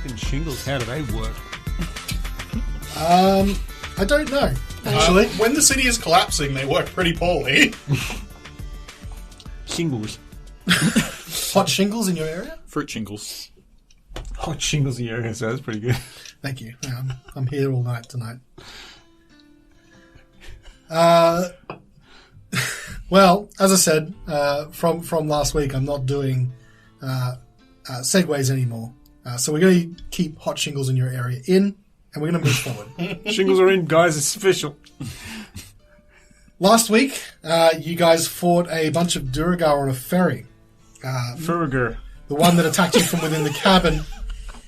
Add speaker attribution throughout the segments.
Speaker 1: fucking shingles, how do they work?
Speaker 2: I don't know, actually.
Speaker 3: When the city is collapsing, they work pretty poorly.
Speaker 1: Shingles.
Speaker 2: Hot shingles in your area?
Speaker 4: Fruit shingles.
Speaker 1: Hot shingles in your area, so that's pretty good.
Speaker 2: Thank you. I'm here all night tonight. Well, as I said, from last week, I'm not doing segues anymore. So we're going to keep hot shingles in your area in, and we're going to move forward.
Speaker 1: Shingles are in, guys. It's official.
Speaker 2: Last week, you guys fought a bunch of Duragar on a ferry.
Speaker 1: Furger.
Speaker 2: The one that attacked you from within the cabin,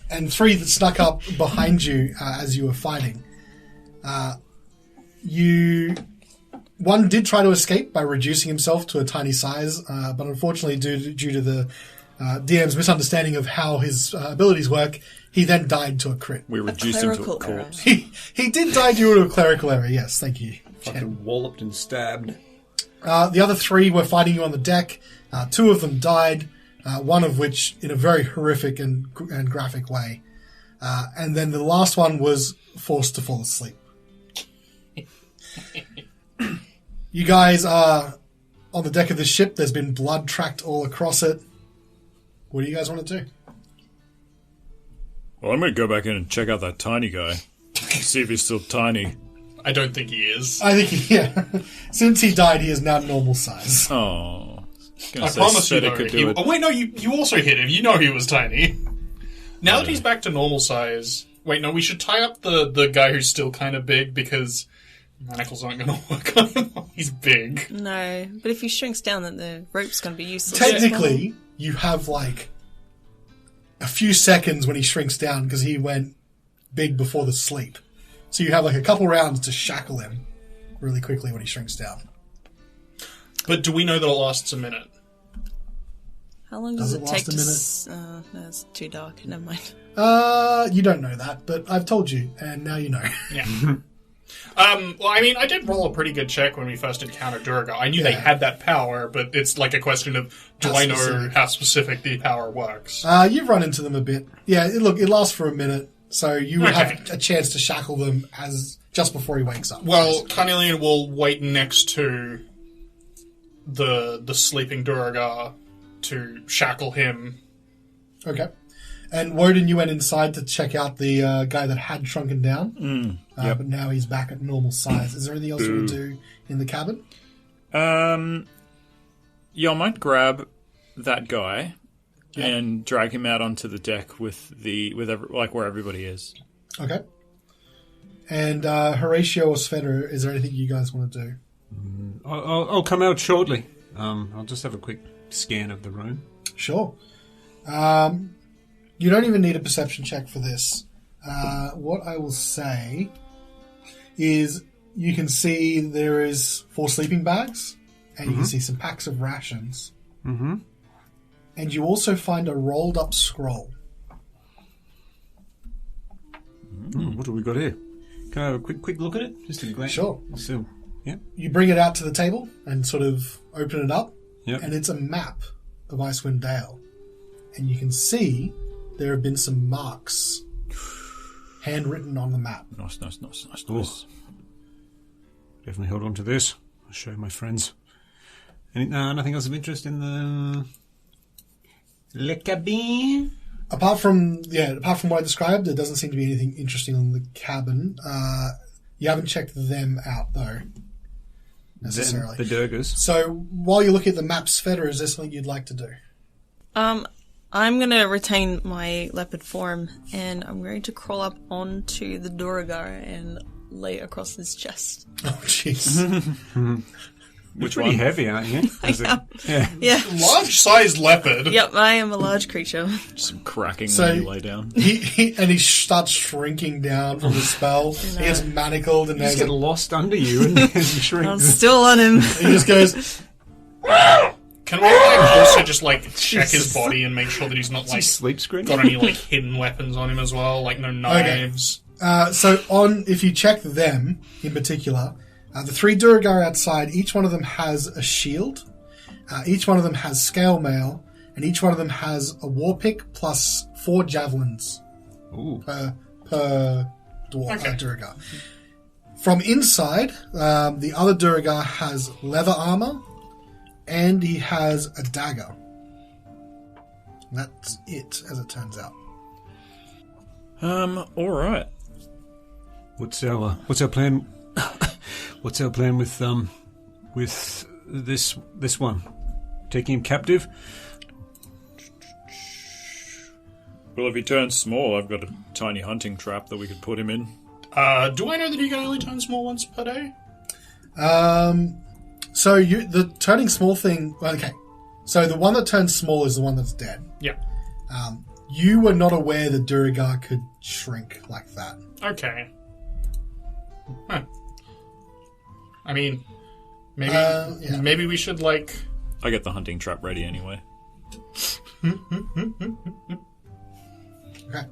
Speaker 2: and 3 that snuck up behind you as you were fighting. One did try to escape by reducing himself to a tiny size, but unfortunately, due to the DM's misunderstanding of how his abilities work, he then died to a crit.
Speaker 4: We reduced him to a corpse.
Speaker 2: He did die due to a clerical error, yes, thank you.
Speaker 1: Fucking walloped and stabbed.
Speaker 2: The other 3 were fighting you on the deck. 2 of them died, one of which in a very horrific and graphic way. And then the last one was forced to fall asleep. You guys are on the deck of the ship. There's been blood tracked all across it. What do you guys want to do?
Speaker 4: Well, I'm going to go back in and check out that tiny guy. See if he's still tiny.
Speaker 3: I don't think he is.
Speaker 2: I think, yeah. Since he died, he is now normal size.
Speaker 4: Oh.
Speaker 3: I promise you, though. Oh, wait, no, you also hit him. You know he was tiny. Now that he's back to normal size... Wait, no, we should tie up the guy who's still kind of big, because manacles aren't going to work on him while he's big.
Speaker 5: No, but if he shrinks down, then the rope's going to be useless.
Speaker 2: Technically, you have, like, a few seconds when he shrinks down, because he went big before the sleep. So you have, like, a couple rounds to shackle him really quickly when he shrinks down.
Speaker 3: But do we know that it lasts a minute?
Speaker 5: How long does it take to... no, it's too dark. Never mind.
Speaker 2: You don't know that, but I've told you, and now you know.
Speaker 3: Yeah. Well, I mean, I did roll a pretty good check when we first encountered Duragar. I knew they had that power, but it's like a question of, do I know how specific the power works?
Speaker 2: You've run into them a bit. Yeah, it lasts for a minute, so you would have a chance to shackle them just before he wakes up.
Speaker 3: Well, Carnelian will wait next to the sleeping Duragar to shackle him.
Speaker 2: Okay. And Woden, you went inside to check out the guy that had shrunken down, but now he's back at normal size. Is there anything else you want to do in the cabin?
Speaker 4: Yeah, I might grab that guy and drag him out onto the deck with where everybody is.
Speaker 2: Okay. And Horatio or Sveta, is there anything you guys want to do?
Speaker 1: I'll come out shortly. I'll just have a quick scan of the room.
Speaker 2: Sure. You don't even need a perception check for this. What I will say is you can see there is 4 sleeping bags, and you can see some packs of rations. Mm-hmm. And you also find a rolled up scroll.
Speaker 1: What have we got here? Can I have a quick look at it? Just a glance.
Speaker 2: Sure.
Speaker 1: So, yeah.
Speaker 2: You bring it out to the table and sort of open it up,
Speaker 1: and
Speaker 2: it's a map of Icewind Dale. And you can see there have been some marks handwritten on the map.
Speaker 4: Nice.
Speaker 1: Definitely hold on to this. I'll show my friends. Nothing else of interest in the Le Cabin?
Speaker 2: Apart from what I described, there doesn't seem to be anything interesting on the cabin. You haven't checked them out, though, necessarily.
Speaker 1: The Durgars.
Speaker 2: So, while you're looking at the map, Sveta, is there something you'd like to do?
Speaker 5: I'm going to retain my leopard form, and I'm going to crawl up onto the Duragar and lay it across his chest.
Speaker 2: Oh, jeez.
Speaker 1: You're pretty heavy, aren't you?
Speaker 5: Yeah.
Speaker 3: Large-sized leopard.
Speaker 5: Yep, I am a large creature.
Speaker 4: Some cracking when you lay down.
Speaker 2: He starts shrinking down from the spell. He gets manacled and
Speaker 1: just get lost under you and shrink.
Speaker 5: I'm still on him.
Speaker 2: He just goes...
Speaker 3: Can we also just check his body and make sure that he's not
Speaker 1: sleep screen?
Speaker 3: Got any hidden weapons on him as well, no knives?
Speaker 2: Okay. If you check them in particular, the 3 Duragar outside, each one of them has a shield, each one of them has scale mail, and each one of them has a war pick plus 4 javelins
Speaker 1: Ooh.
Speaker 2: per Duragar. From inside, the other Duragar has leather armor, and he has a dagger. That's it, as it turns out.
Speaker 4: All right.
Speaker 1: What's our plan? What's our plan with this one? Taking him captive?
Speaker 4: Well, if he turns small, I've got a tiny hunting trap that we could put him in.
Speaker 3: Do I know that you can only turn small once per day?
Speaker 2: So the turning small thing... Okay. So the one that turns small is the one that's dead.
Speaker 3: Yeah.
Speaker 2: You were not aware that Duragar could shrink like that.
Speaker 3: Okay. Huh. I mean, maybe we should,
Speaker 4: I get the hunting trap ready anyway.
Speaker 2: Okay.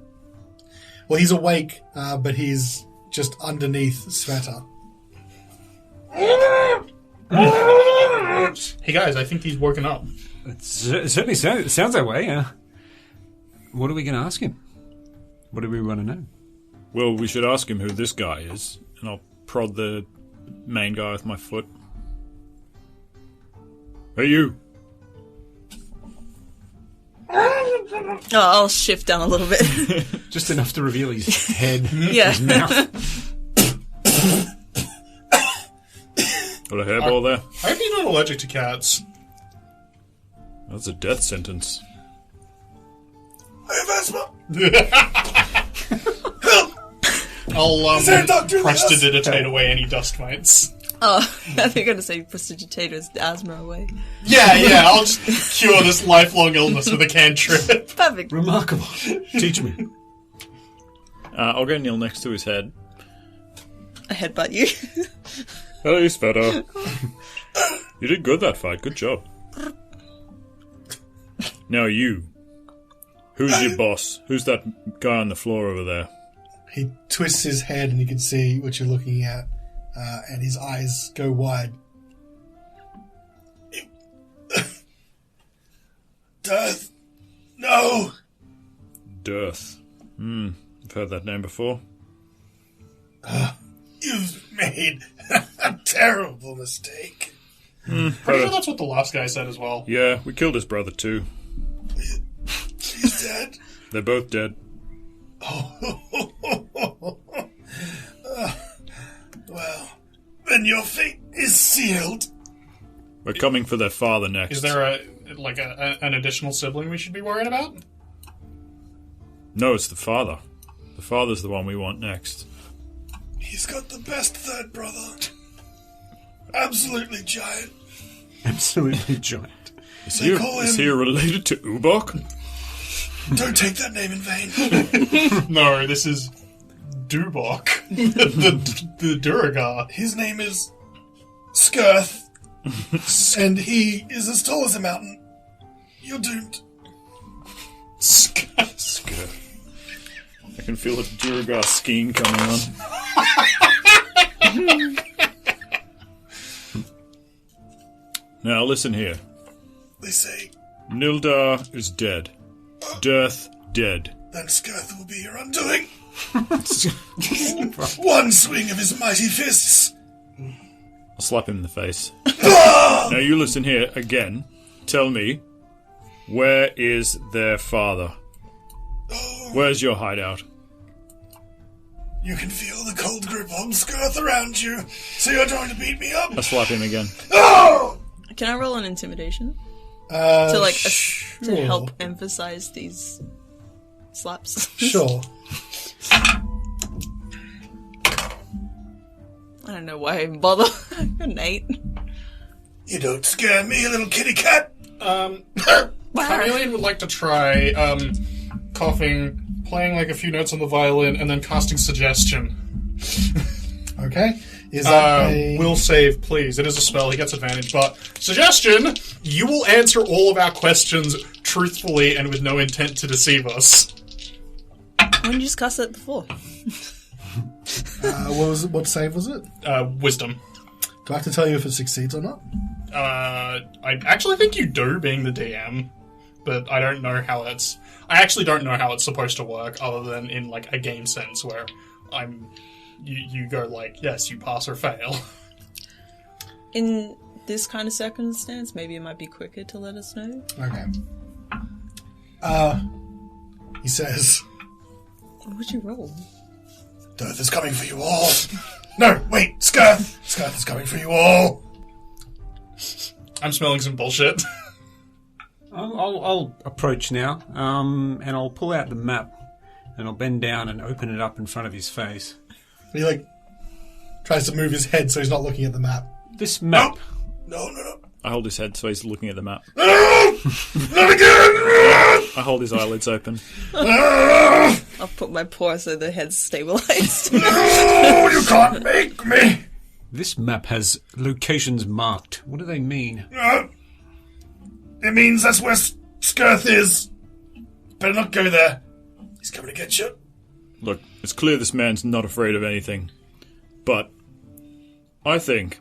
Speaker 2: Well, he's awake, but he's just underneath Sveta.
Speaker 3: Hey guys, I think he's woken up.
Speaker 1: It certainly sounds that way. What are we going to ask him? What do we want to know?
Speaker 4: Well, we should ask him who this guy is, and I'll prod the main guy with my foot. Hey, you!
Speaker 5: Oh, I'll shift down a little bit.
Speaker 1: Just enough to reveal his head,
Speaker 5: Yeah.
Speaker 1: his mouth.
Speaker 4: Got a hairball there?
Speaker 3: I hope you're not allergic to cats.
Speaker 4: That's a death sentence.
Speaker 2: I have asthma.
Speaker 3: I'll prestidigitate away any dust mites.
Speaker 5: Oh, I think I'm going to say prestidigitate his asthma away.
Speaker 3: Yeah, I'll just cure this lifelong illness with a cantrip.
Speaker 5: Perfect.
Speaker 1: Remarkable. Teach me.
Speaker 4: I'll go kneel next to his head.
Speaker 5: I headbutt you.
Speaker 4: Hey, Sveta. You did good that fight. Good job. Now you. Who's your boss? Who's that guy on the floor over there?
Speaker 2: He twists his head and you can see what you're looking at, and his eyes go wide. Death. No.
Speaker 4: Death. I've heard that name before.
Speaker 2: You've made a terrible mistake.
Speaker 3: Pretty sure that's what the last guy said as well.
Speaker 4: Yeah, we killed his brother too.
Speaker 2: He's dead.
Speaker 4: They're both dead.
Speaker 2: Well, then your fate is sealed.
Speaker 4: We're coming for their father next.
Speaker 3: Is there an additional sibling we should be worrying about?
Speaker 4: No, it's the father. The father's the one we want next.
Speaker 2: He's got the best third brother. Absolutely giant.
Speaker 1: Absolutely giant.
Speaker 4: Is he related to Ubok?
Speaker 2: Don't take that name in vain.
Speaker 3: No, this is Dubok, the Duragar.
Speaker 2: His name is Skirth, and he is as tall as a mountain. You're doomed.
Speaker 4: Skirth. I can feel a Duragar skiing coming on. Now listen here.
Speaker 2: They say
Speaker 4: Nildar is dead. Death dead.
Speaker 2: then Skirth will be your undoing. One swing of his mighty fists.
Speaker 4: I'll slap him in the face. Now you listen here again. Tell me, where is their father? Where's your hideout?
Speaker 2: You can feel the cold grip on Skirth around you, so you're trying to beat me up?
Speaker 4: I slap him again.
Speaker 2: Oh!
Speaker 5: Can I roll an intimidation?
Speaker 2: Sure.
Speaker 5: To help emphasize these slaps?
Speaker 2: Sure.
Speaker 5: I don't know why I even bother. An 8.
Speaker 2: You don't scare me, little kitty cat.
Speaker 3: Chameleon would like to try coughing, playing like a few notes on the violin, and then casting suggestion.
Speaker 2: Okay. Is that a...
Speaker 3: Will save, please. It is a spell. He gets advantage. But suggestion: you will answer all of our questions truthfully and with no intent to deceive us.
Speaker 5: When did you just cast that before?
Speaker 2: What save was it?
Speaker 3: Wisdom.
Speaker 2: Do I have to tell you if it succeeds or not?
Speaker 3: I actually think you do, being the DM, but I don't know how that's... I actually don't know how it's supposed to work, other than in like a game sense where you go like, yes, you pass or fail.
Speaker 5: In this kind of circumstance, maybe it might be quicker to let us know.
Speaker 2: Okay. He says,
Speaker 5: What would you roll?
Speaker 2: Death is coming for you all. No, wait, Skirth! Skirth is coming for you all.
Speaker 3: I'm smelling some bullshit.
Speaker 1: I'll approach now, and I'll pull out the map, and I'll bend down and open it up in front of his face.
Speaker 2: He, like, tries to move his head so he's not looking at the map.
Speaker 1: This map...
Speaker 2: No.
Speaker 4: I hold his head so he's looking at the map.
Speaker 2: No! Not again!
Speaker 4: I hold his eyelids open.
Speaker 5: I'll put my paw so the head's stabilized.
Speaker 2: No, you can't make me!
Speaker 1: This map has locations marked. What do they mean?
Speaker 2: It means that's where Skirth is. Better not go there. He's coming to get you.
Speaker 4: Look, it's clear this man's not afraid of anything. But I think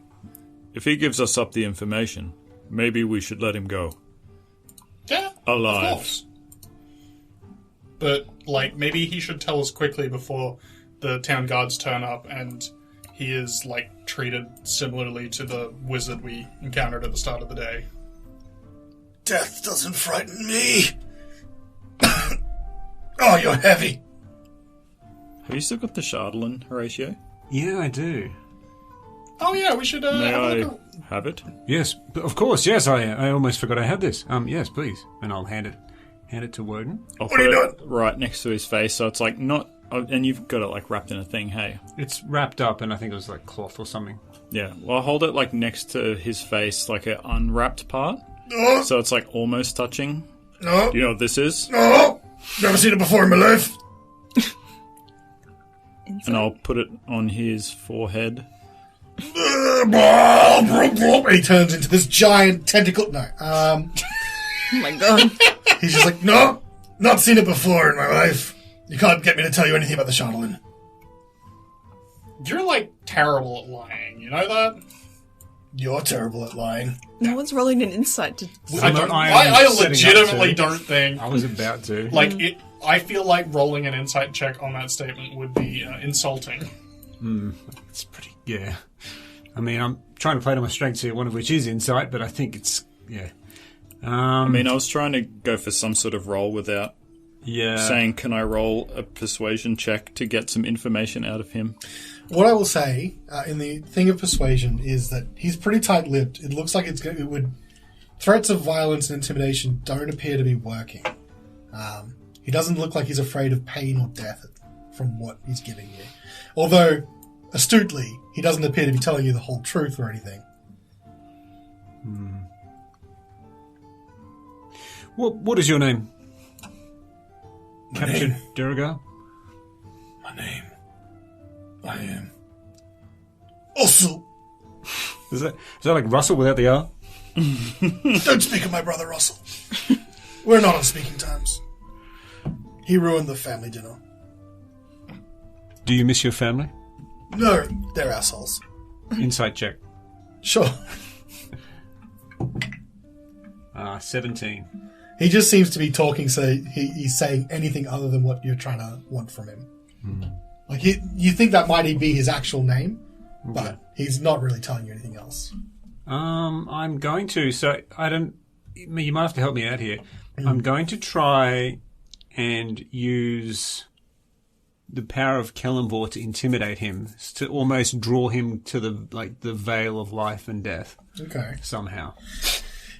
Speaker 4: if he gives us up the information, maybe we should let him go.
Speaker 3: Yeah,
Speaker 4: alive.
Speaker 3: Of course. But, like, maybe he should tell us quickly before the town guards turn up and he is, like, treated similarly to the wizard we encountered at the start of the day.
Speaker 2: Death doesn't frighten me. Oh, you're heavy.
Speaker 4: Have you still got the Chardolin, Horatio?
Speaker 1: Yeah, I do.
Speaker 3: Oh yeah, we should
Speaker 4: May
Speaker 3: have a
Speaker 4: I
Speaker 3: look.
Speaker 4: have it?
Speaker 1: Yes, of course. Yes, I almost forgot I had this. Yes, please. And I'll hand it to Woden.
Speaker 4: What are you doing? Right next to his face, so it's like not... And you've got it like wrapped in a thing, hey?
Speaker 1: It's wrapped up, and I think it was like cloth or something.
Speaker 4: Yeah, well, I'll hold it like next to his face, like an unwrapped part.
Speaker 2: No.
Speaker 4: So it's like almost touching.
Speaker 2: No.
Speaker 4: Do you know what this is?
Speaker 2: No. Never seen it before in my life.
Speaker 4: And I'll put it on his forehead.
Speaker 2: And he turns into this giant tentacle. No.
Speaker 5: Oh my god.
Speaker 2: He's just like, no, not seen it before in my life. You can't get me to tell you anything about the Chardolin.
Speaker 3: You're, like, terrible at lying, you know that?
Speaker 2: You're terrible at lying.
Speaker 5: No one's rolling an insight to...
Speaker 3: I legitimately don't think...
Speaker 1: I was about to.
Speaker 3: Like, I feel like rolling an insight check on that statement would be insulting.
Speaker 1: It's pretty... Yeah. I mean, I'm trying to play to my strengths here, one of which is insight, but I think it's... Yeah.
Speaker 4: I mean, I was trying to go for some sort of roll without saying, can I roll a persuasion check to get some information out of him?
Speaker 2: What I will say in the thing of persuasion is that he's pretty tight-lipped. It looks like it would... Threats of violence and intimidation don't appear to be working. He doesn't look like he's afraid of pain or death from what he's giving you. Although, astutely, he doesn't appear to be telling you the whole truth or anything.
Speaker 1: What is your name?
Speaker 2: My
Speaker 1: Captain
Speaker 2: name?
Speaker 1: Duragar?
Speaker 2: My name... I am... Russell!
Speaker 1: Is that like Russell without the R?
Speaker 2: Don't speak of my brother Russell. We're not on speaking terms. He ruined the family dinner.
Speaker 1: Do you miss your family?
Speaker 2: No, they're assholes.
Speaker 1: Insight check.
Speaker 2: Sure.
Speaker 1: 17.
Speaker 2: He just seems to be talking, so he's saying anything other than what you're trying to want from him. Like, you think that might be his actual name, but he's not really telling you anything else.
Speaker 1: I'm going to, so I don't... You might have to help me out here. I'm going to try and use the power of Kellenvor to intimidate him, to almost draw him to the veil of life and death.
Speaker 2: Okay.
Speaker 1: Somehow.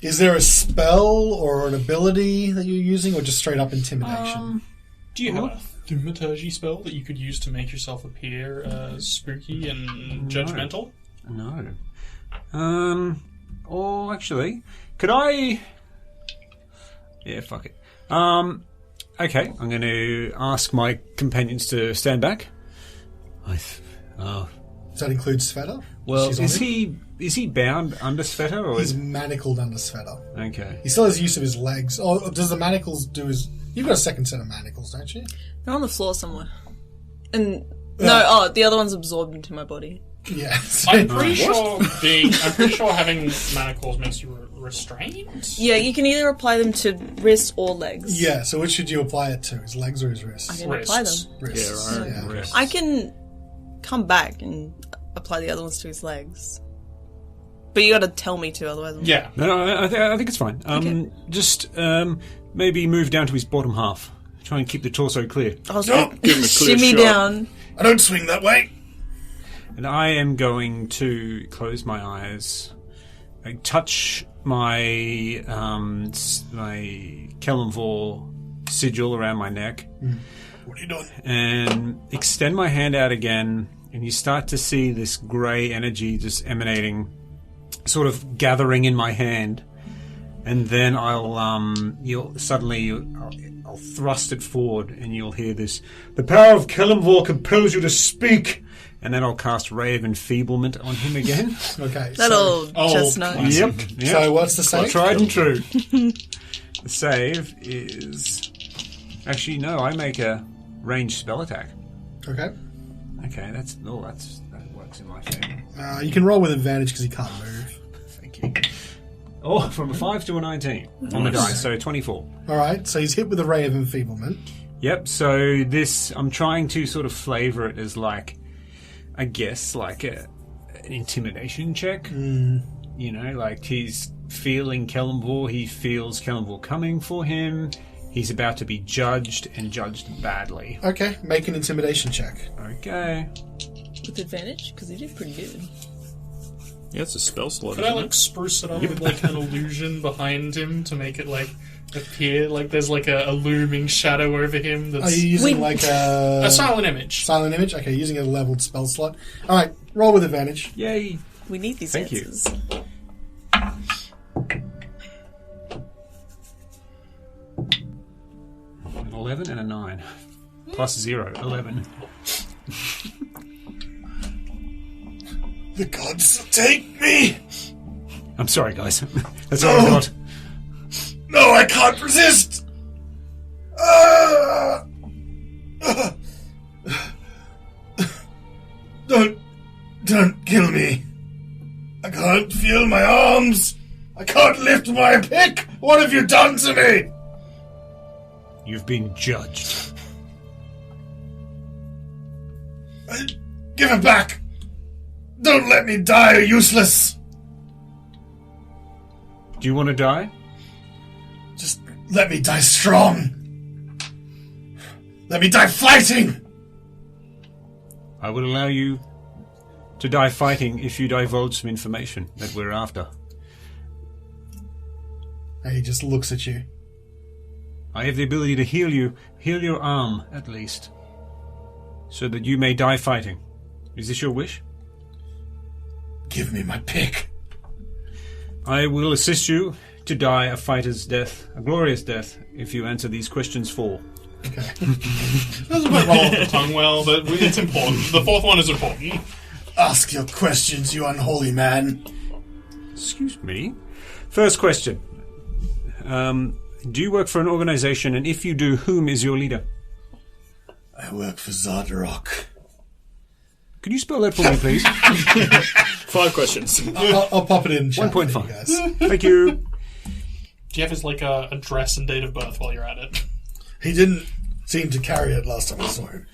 Speaker 2: Is there a spell or an ability that you're using, or just straight up intimidation?
Speaker 3: Do you have a thaumaturgy spell that you could use to make yourself appear spooky and judgmental?
Speaker 1: No. Or actually, could I... Yeah, fuck it. Okay, I'm going to ask my companions to stand back.
Speaker 2: Does that include Sveta?
Speaker 1: Well, is he bound under Sveta? Or
Speaker 2: He's manacled under Sveta.
Speaker 1: Okay.
Speaker 2: He still has use of his legs. Or does the manacles do his... You've got a second set of manacles, don't you?
Speaker 5: They're on the floor somewhere. And... No, the other one's absorbed into my body.
Speaker 2: Yes.
Speaker 3: I'm pretty sure having mana claws makes you restrained.
Speaker 5: Yeah, you can either apply them to wrists or legs.
Speaker 2: Yeah, so which should you apply it to? His legs or his wrists?
Speaker 5: I can apply them.
Speaker 2: Wrists.
Speaker 4: Yeah, right.
Speaker 2: Yeah.
Speaker 5: I can come back and apply the other ones to his legs. But you gotta tell me to, otherwise I'm...
Speaker 3: Yeah.
Speaker 1: No, I think it's fine. Just maybe move down to his bottom half. Try and keep the torso clear.
Speaker 5: I'll
Speaker 4: Give him a clear
Speaker 5: shimmy
Speaker 4: shot.
Speaker 5: down.
Speaker 2: I don't swing that way.
Speaker 1: And I am going to close my eyes, touch my my Kellenvor sigil around my neck.
Speaker 2: What are you doing?
Speaker 1: And extend my hand out again, and you start to see this grey energy just emanating, sort of gathering in my hand. And then I'll thrust it forward, and you'll hear this: "The power of Kellenvor compels you to speak." And then I'll cast Ray of Enfeeblement on him again.
Speaker 2: Okay.
Speaker 5: That old chestnut.
Speaker 1: Yep.
Speaker 2: So what's the save?
Speaker 1: Tried and true. The save is... Actually, no, I make a ranged spell attack.
Speaker 2: Okay.
Speaker 1: Okay, that works in my favour.
Speaker 2: You can roll with advantage because he can't move.
Speaker 1: Thank you. Oh, from a 5 to a 19 on the dice, so 24.
Speaker 2: All right, so he's hit with a ray of enfeeblement.
Speaker 1: Yep, so this... I'm trying to sort of flavour it as like... I guess like an intimidation check. You know, like he's feeling Kellenvor, he feels Kellenvor coming for him. He's about to be judged and judged badly.
Speaker 2: Okay, make an intimidation check.
Speaker 1: Okay.
Speaker 5: With advantage? Because he did pretty good.
Speaker 4: Yeah, it's a spell slot.
Speaker 3: Could I like spruce it up with like an illusion behind him to make it like appear like there's like a looming shadow over him? That's
Speaker 2: Are you using like a
Speaker 3: silent image?
Speaker 2: Silent image? Okay, using a leveled spell slot. All right, roll with advantage.
Speaker 1: Yay.
Speaker 5: We need these
Speaker 1: Thank you.
Speaker 5: answers.
Speaker 1: An 11 and a 9. Plus 0, 11.
Speaker 2: The gods take me!
Speaker 1: I'm sorry, guys. That's all I got.
Speaker 2: No, I can't resist! Don't kill me. I can't feel my arms. I can't lift my pick. What have you done to me?
Speaker 1: You've been judged.
Speaker 2: Give it back. Don't let me die useless.
Speaker 1: Do you want to die?
Speaker 2: Just let me die strong. Let me die fighting.
Speaker 1: I will allow you to die fighting if you divulge some information that we're after.
Speaker 2: And he just looks at you.
Speaker 1: I have the ability to heal your arm, at least, so that you may die fighting. Is this your wish?
Speaker 2: Give me my pick.
Speaker 1: I will assist you to die a fighter's death, a glorious death, if you answer these questions 4.
Speaker 2: Okay.
Speaker 3: Doesn't quite roll off the tongue well, but it's important. The fourth one is important.
Speaker 2: Ask your questions, you unholy man.
Speaker 1: Excuse me. First question. Do you work for an organization, and if you do, whom is your leader?
Speaker 2: I work for Zardarok.
Speaker 1: Could you spell that for me, please?
Speaker 4: 5 questions.
Speaker 2: I'll pop it in chat
Speaker 1: 1.5.
Speaker 2: for you guys.
Speaker 1: Thank you.
Speaker 3: Do you have his like address and date of birth while you're at it?
Speaker 2: He didn't seem to carry it last time I saw him.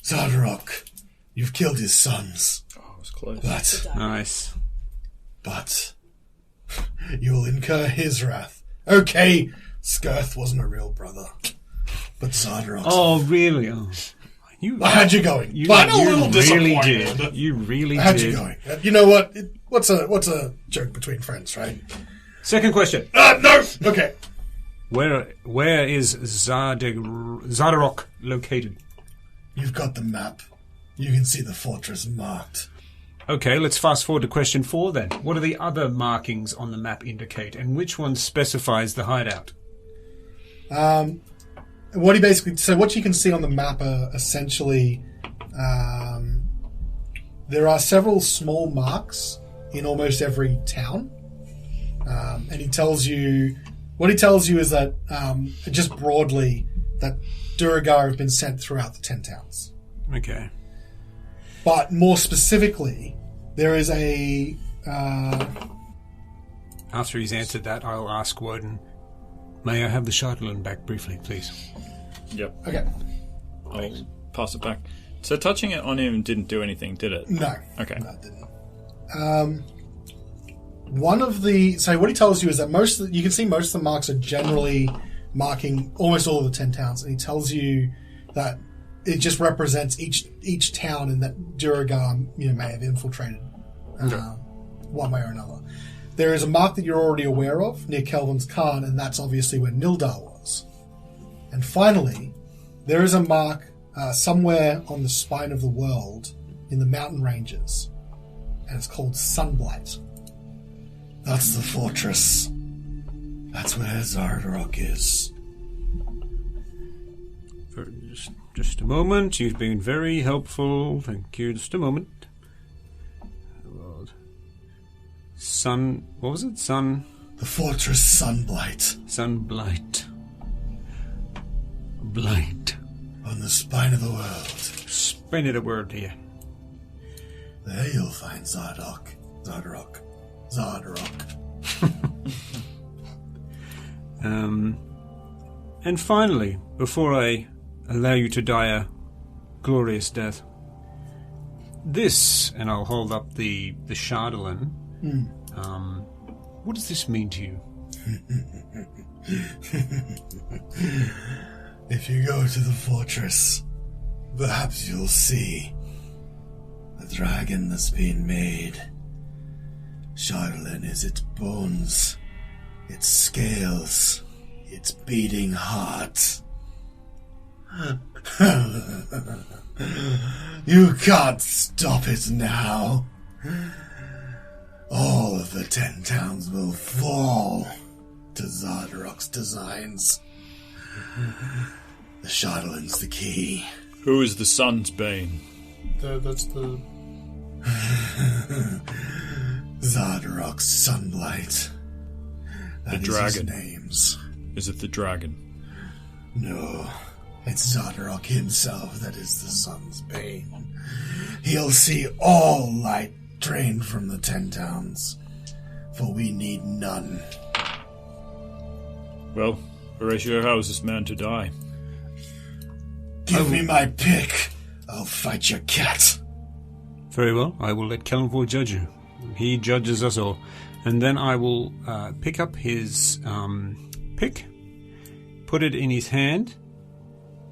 Speaker 2: Zardarok, you've killed his sons.
Speaker 4: Oh, it was close.
Speaker 1: Nice.
Speaker 2: But you'll incur his wrath. Okay, Skirth wasn't a real brother. But Zardarok...
Speaker 1: Oh, really? Oh.
Speaker 2: I had you going.
Speaker 1: You
Speaker 3: little
Speaker 1: really
Speaker 3: disappointed.
Speaker 1: did. You really
Speaker 2: I had
Speaker 1: did.
Speaker 2: you going. You know what? What's a joke between friends, right?
Speaker 1: Second question.
Speaker 2: No! Okay.
Speaker 1: Where is Zardarok located?
Speaker 2: You've got the map. You can see the fortress marked.
Speaker 1: Okay, let's fast forward to question 4 then. What do the other markings on the map indicate, and which one specifies the hideout?
Speaker 2: What you can see on the map are essentially there are several small marks in almost every town, and he tells you is that just broadly that Duragar have been sent throughout the 10 towns.
Speaker 1: Okay.
Speaker 2: But more specifically, there is a...
Speaker 1: After he's answered that, I'll ask Woden, may I have the Chardonnay back briefly, please?
Speaker 4: Yep.
Speaker 2: Okay.
Speaker 4: I'll pass it back. So touching it on him didn't do anything, did it?
Speaker 2: No.
Speaker 4: Okay.
Speaker 2: No, it didn't. One of the... So what he tells you is that you can see most of the marks are generally marking almost all of the 10 towns. And he tells you that it just represents each town and that Duragar may have infiltrated one way or another. There is a mark that you're already aware of near Kelvin's Khan, and that's obviously where Nildar was. And finally, there is a mark somewhere on the spine of the world in the mountain ranges, and it's called Sunblight. That's the fortress. That's where Zardarok is.
Speaker 1: Just a moment. You've been very helpful. Thank you. Just a moment. What was it?
Speaker 2: The fortress Sunblight.
Speaker 1: Sunblight. Blight.
Speaker 2: On the spine of the world.
Speaker 1: Spin it a word here.
Speaker 2: There you'll find Zardarok.
Speaker 1: And finally, before I allow you to die a glorious death, this, and I'll hold up the Chardonnay. What does this mean to you?
Speaker 2: If you go to the fortress, perhaps you'll see the dragon that's been made. Chardonnay is its bones, its scales, its beating heart. You can't stop it now. All of the 10 towns will fall to Zardarok's designs. The Chardonnay's the key.
Speaker 4: Who is the sun's bane?
Speaker 3: That's the...
Speaker 2: Zardarok's Sunblight. That
Speaker 4: The dragon.
Speaker 2: Is his names.
Speaker 4: Is it the dragon?
Speaker 2: No, it's Zardarok himself that is the sun's bane. He'll see all light drained from the 10 towns, for we need none.
Speaker 4: Well, Horatio, how is this man to die?
Speaker 2: Give me my pick. I'll fight your cat.
Speaker 1: Very well. I will let Kellenvor judge you. He judges us all. And then I will pick up his pick, put it in his hand,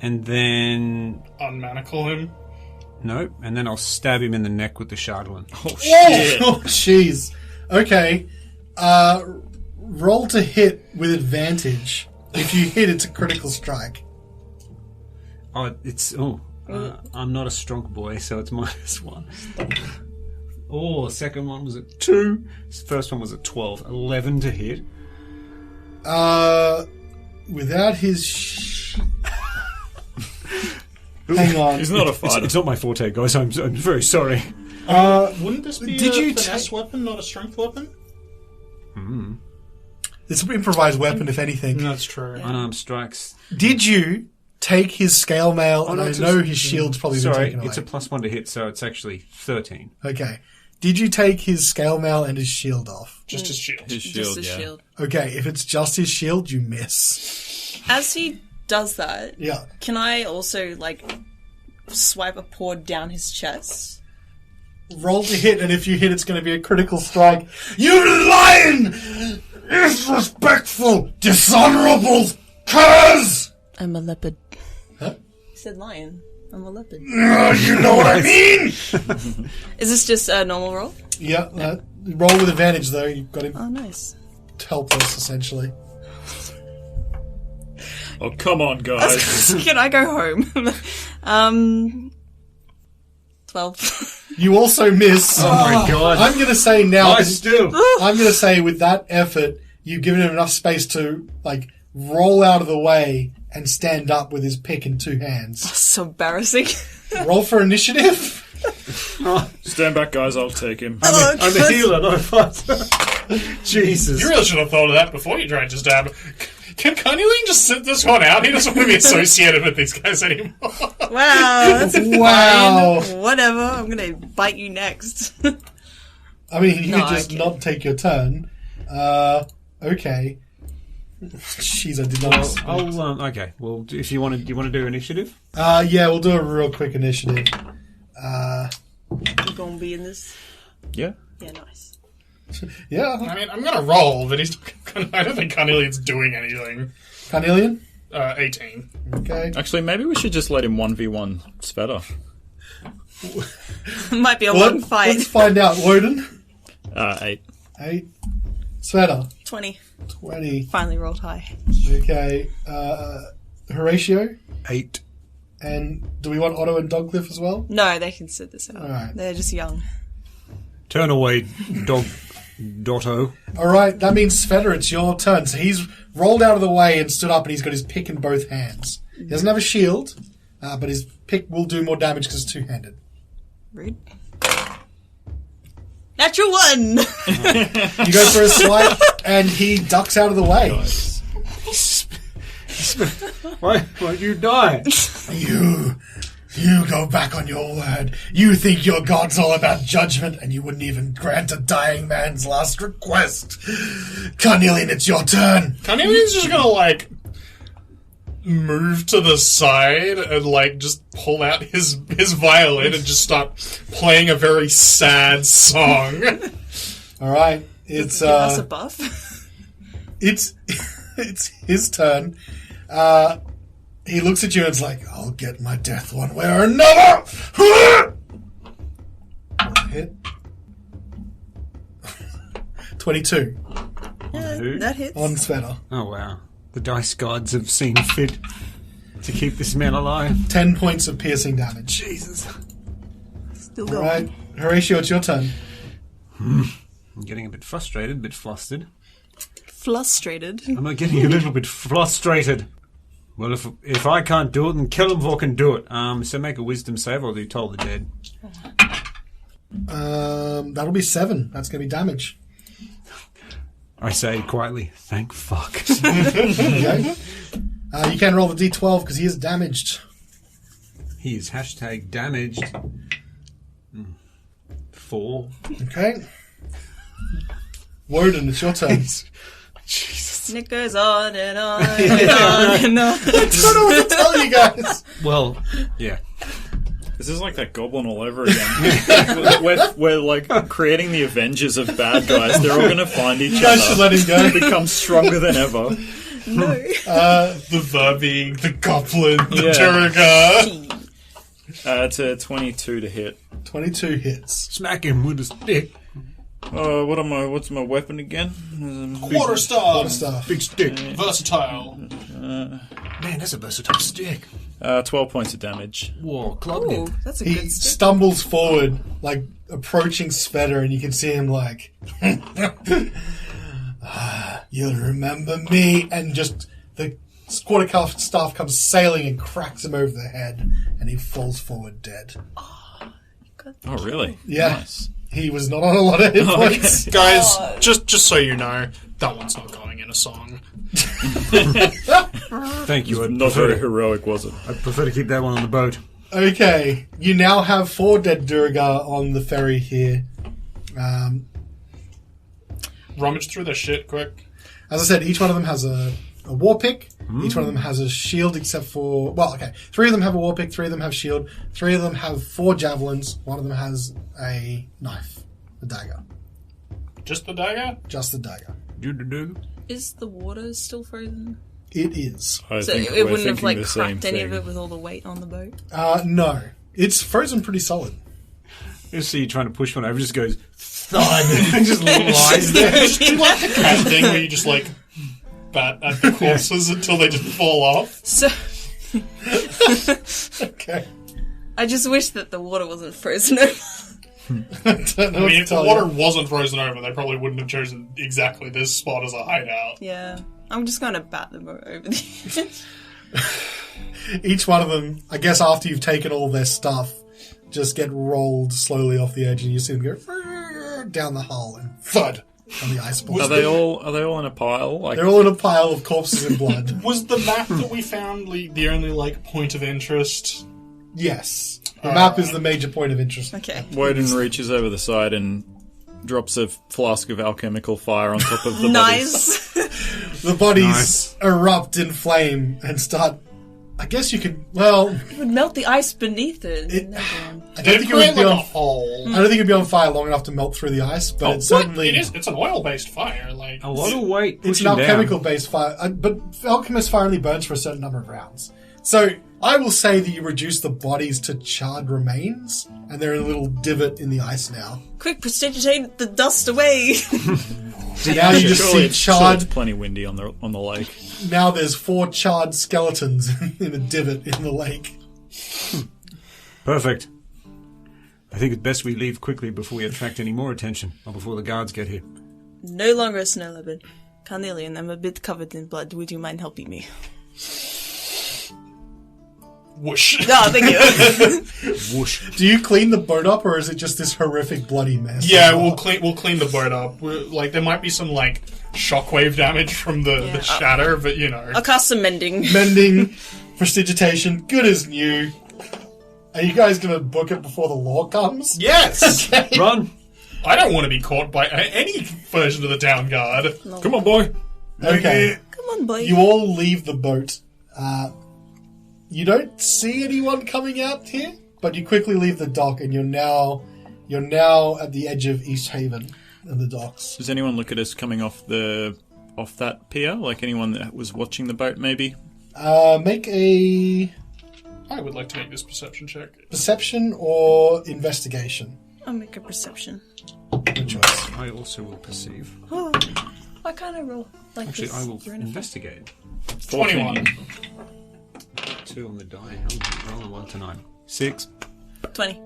Speaker 1: and then...
Speaker 3: Unmanacle him?
Speaker 1: No, and then I'll stab him in the neck with the Chardonnay.
Speaker 4: Oh, shit!
Speaker 2: Oh, jeez. Okay. Roll to hit with advantage. If you hit, it's a critical strike.
Speaker 1: I'm not a strong boy, so it's -1. Oh, second one was at 2. First one was at 12. 11 to hit.
Speaker 2: Without his... Hang on.
Speaker 4: He's not a fighter.
Speaker 1: It's not my forte, guys. I'm very sorry.
Speaker 3: Wouldn't this be
Speaker 2: did
Speaker 3: a
Speaker 2: you
Speaker 3: finesse weapon, not a strength weapon?
Speaker 2: It's an improvised weapon, if anything.
Speaker 3: That's true.
Speaker 1: Unarmed strikes.
Speaker 2: Did you take his scale mail? And I know his shield's probably been taken away.
Speaker 1: It's a +1 to hit, so it's actually 13.
Speaker 2: Okay. Did you take his scale mail and his shield off?
Speaker 3: Just his shield.
Speaker 4: His shield,
Speaker 5: Just a
Speaker 4: yeah.
Speaker 5: shield.
Speaker 2: Okay, if it's just his shield, you miss.
Speaker 5: As he does that,
Speaker 2: Yeah.
Speaker 5: can I also, swipe a paw down his chest?
Speaker 2: Roll to hit, and if you hit, it's going to be a critical strike. You lying, disrespectful, dishonorable curs!
Speaker 5: I'm a leopard.
Speaker 2: Huh?
Speaker 5: He said lion. I'm a leopard.
Speaker 2: You know what I mean?
Speaker 5: Is this just a normal roll?
Speaker 2: Yeah, roll with advantage, though. You've got him
Speaker 5: Oh, nice.
Speaker 2: helpless, essentially.
Speaker 4: Oh, come on, guys.
Speaker 5: Can I go home? 12.
Speaker 2: You also miss.
Speaker 1: Oh my god.
Speaker 2: I'm going to say now...
Speaker 1: Nice still.
Speaker 2: I'm going to say with that effort, you've given him enough space to, roll out of the way and stand up with his pick in 2 hands.
Speaker 5: So embarrassing.
Speaker 2: Roll for initiative.
Speaker 4: Stand back, guys. I'll take him.
Speaker 1: I'm a healer, not a fighter. Jesus.
Speaker 3: You really should have thought of that before you tried to stab him. Can Carnelian just sit this one out? He doesn't want to be associated with these guys anymore.
Speaker 5: Wow, that's fine. Whatever, I'm gonna bite you next.
Speaker 2: I mean, you could just not take your turn. Okay. Jeez, I did not.
Speaker 1: Okay. Well, if you want to do initiative.
Speaker 2: Yeah, we'll do a real quick initiative.
Speaker 5: You gonna be in this?
Speaker 4: Yeah.
Speaker 5: Yeah, nice.
Speaker 2: Yeah.
Speaker 3: I mean, I'm gonna roll, but I don't think Carnelian's doing anything.
Speaker 2: Carnelian?
Speaker 3: 18.
Speaker 2: Okay.
Speaker 4: Actually, maybe we should just let him 1v1 Sveta.
Speaker 5: Might be a long fight.
Speaker 2: Let's find out. Woden?
Speaker 4: 8.
Speaker 2: 8. Sveta?
Speaker 5: 20.
Speaker 2: 20.
Speaker 5: Finally rolled high.
Speaker 2: Okay. Horatio?
Speaker 1: 8.
Speaker 2: And do we want Otto and Dogcliff as well?
Speaker 5: No, they can sit this out.
Speaker 2: Alright.
Speaker 5: They're just young.
Speaker 1: Turn away, Dotto.
Speaker 2: Alright, that means Sveta, it's your turn. So he's rolled out of the way and stood up and he's got his pick in both hands. He doesn't have a shield, but his pick will do more damage because it's two-handed.
Speaker 5: Rude. Natural 1!
Speaker 2: You go for a swipe and he ducks out of the way.
Speaker 1: Nice. Why'd you die?
Speaker 2: You go back on your word. You think your god's all about judgment and you wouldn't even grant a dying man's last request. Carnelian, it's your turn.
Speaker 3: Carnelian's just gonna, move to the side and, just pull out his violin and just start playing a very sad song.
Speaker 2: Alright, it's,
Speaker 5: Give us a buff.
Speaker 2: It's his turn. He looks at you and is like, I'll get my death one way or another! Hit. 22.
Speaker 5: That hits.
Speaker 2: On Sveta.
Speaker 1: Oh, wow. The dice gods have seen fit to keep this man alive.
Speaker 2: 10 points of piercing damage.
Speaker 1: Jesus.
Speaker 5: Still going.
Speaker 2: Alright, Horatio, it's your turn.
Speaker 1: I'm getting a bit frustrated, a bit flustered.
Speaker 5: Frustrated.
Speaker 1: I'm getting a little bit frustrated. Well, if I can't do it, then Kellenvor can do it. So make a wisdom save, or do you toll the dead?
Speaker 2: That'll be 7. That's going to be damage.
Speaker 1: I say quietly, thank fuck.
Speaker 2: Okay. You can roll the d12 because he is damaged.
Speaker 1: He is #damaged. 4.
Speaker 2: Okay. Woden, it's your turn.
Speaker 1: Jesus.
Speaker 5: And it goes on and on and on and on.
Speaker 2: I don't know what to tell you guys.
Speaker 1: Well, yeah.
Speaker 4: This is like that goblin all over again. we're creating the Avengers of bad guys. They're all going to find each
Speaker 2: You guys should
Speaker 4: other.
Speaker 2: let him go.
Speaker 4: Become stronger than ever.
Speaker 5: No.
Speaker 3: The Verbeeg, the Goblin, the
Speaker 4: Yeah.
Speaker 3: Durga.
Speaker 4: It's a 22 to hit.
Speaker 2: 22 hits.
Speaker 1: Smack him with a stick.
Speaker 4: What's my weapon again?
Speaker 3: Quarterstaff.
Speaker 1: Big stick.
Speaker 3: Versatile.
Speaker 1: Man, that's a versatile stick.
Speaker 4: 12 points of damage.
Speaker 1: Whoa, clubbed
Speaker 5: Ooh,
Speaker 1: it.
Speaker 5: that's a
Speaker 2: He
Speaker 5: good stick.
Speaker 2: stumbles forward, approaching Sveta, and you can see him you'll remember me, and just the quarterstaff comes sailing and cracks him over the head, and he falls forward dead.
Speaker 4: Oh, really?
Speaker 2: Yeah.
Speaker 4: Nice.
Speaker 2: He was not on a lot of hit points.
Speaker 3: Guys, just so you know, that one's not going in a song.
Speaker 1: Thank you.
Speaker 4: Not very heroic, was it?
Speaker 1: I prefer to keep that one on the boat.
Speaker 2: Okay, you now have 4 dead Durga on the ferry here.
Speaker 3: Rummage through their shit quick.
Speaker 2: As I said, each one of them has a war pick. Each one of them has a shield except for... 3 of them have a war pick, 3 of them have shield, 3 of them have 4 javelins, 1 of them has a knife, a dagger.
Speaker 3: Just the dagger?
Speaker 2: Just the dagger.
Speaker 1: Do.
Speaker 5: Is the water still frozen?
Speaker 2: It is.
Speaker 4: I
Speaker 5: So
Speaker 4: think
Speaker 5: it
Speaker 4: we're
Speaker 5: wouldn't have
Speaker 4: thinking the same
Speaker 5: cracked any of
Speaker 4: thing.
Speaker 5: it with all the weight on the boat?
Speaker 2: No. It's frozen pretty solid.
Speaker 1: You see you trying to push one over, just goes thud and just lies there.
Speaker 3: You like the cat thing where you just bat at the corpses until they just fall off?
Speaker 5: So
Speaker 2: Okay.
Speaker 5: I just wish that the water wasn't frozen over.
Speaker 2: I don't know
Speaker 3: I
Speaker 2: what
Speaker 3: mean,
Speaker 2: to
Speaker 3: if the
Speaker 2: tell
Speaker 3: water
Speaker 2: you.
Speaker 3: wasn't frozen over, they probably wouldn't have chosen exactly this spot as a hideout.
Speaker 5: Yeah. I'm just going to bat them over the edge.
Speaker 2: Each one of them, I guess after you've taken all their stuff, just get rolled slowly off the edge and you see them go down the hull and thud. on the ice board.
Speaker 4: Are they all in a pile? Like,
Speaker 2: they're all in a pile of corpses and blood.
Speaker 3: Was the map that we found the only point of interest?
Speaker 2: Yes. The map is the major point of interest.
Speaker 5: Okay.
Speaker 4: Woden reaches over the side and drops a flask of alchemical fire on top of the bodies.
Speaker 5: Nice.
Speaker 2: The bodies erupt in flame and start... I guess you could... Well...
Speaker 5: It would melt the ice beneath it.
Speaker 2: I don't think it would be on... I don't think it'd be on fire long enough to melt through the ice, but it's certainly...
Speaker 3: It's an oil-based fire. Like
Speaker 1: a lot of weight.
Speaker 2: It's an alchemical-based fire, but alchemist fire only burns for a certain number of rounds. So I will say that you reduce the bodies to charred remains, and they're in a little divot in the ice now.
Speaker 5: Quick, prestidigitate the dust away.
Speaker 2: So now you just see charred...
Speaker 4: It's plenty windy on the lake.
Speaker 2: Now there's 4 charred skeletons in a divot in the lake.
Speaker 1: Perfect. I think it's best we leave quickly before we attract any more attention, or before the guards get here.
Speaker 5: No longer a snow leopard. Carnelian, I'm a bit covered in blood. Would you mind helping me?
Speaker 3: Whoosh.
Speaker 5: No, thank you.
Speaker 1: Whoosh.
Speaker 2: Do you clean the boat up, or is it just this horrific bloody mess?
Speaker 3: Yeah, we'll clean the boat up. There might be some shockwave damage from the shatter, but
Speaker 5: I'll cast some mending.
Speaker 2: Mending, prestidigitation, good as new. Are you guys going to book it before the law comes?
Speaker 3: Yes.
Speaker 2: Okay.
Speaker 1: Run.
Speaker 3: I don't want to be caught by any version of the town guard.
Speaker 5: No.
Speaker 4: Come on, boy.
Speaker 2: Okay.
Speaker 5: Come on, boy.
Speaker 2: You all leave the boat. You don't see anyone coming out here, but you quickly leave the dock, and you're now at the edge of Easthaven and the docks.
Speaker 4: Does anyone look at us coming off that pier? Like anyone that was watching the boat, maybe?
Speaker 2: Make a
Speaker 3: I would like to make this perception check.
Speaker 2: perception or investigation.
Speaker 5: I'll make a perception.
Speaker 2: Good choice.
Speaker 1: I also will perceive.
Speaker 5: Oh, why can't I roll like
Speaker 1: Actually,
Speaker 5: this?
Speaker 1: I will
Speaker 5: You're in a-
Speaker 1: investigate.
Speaker 3: 21.
Speaker 1: 2 on the die. Roll a 1 to 9. 6.
Speaker 5: 20.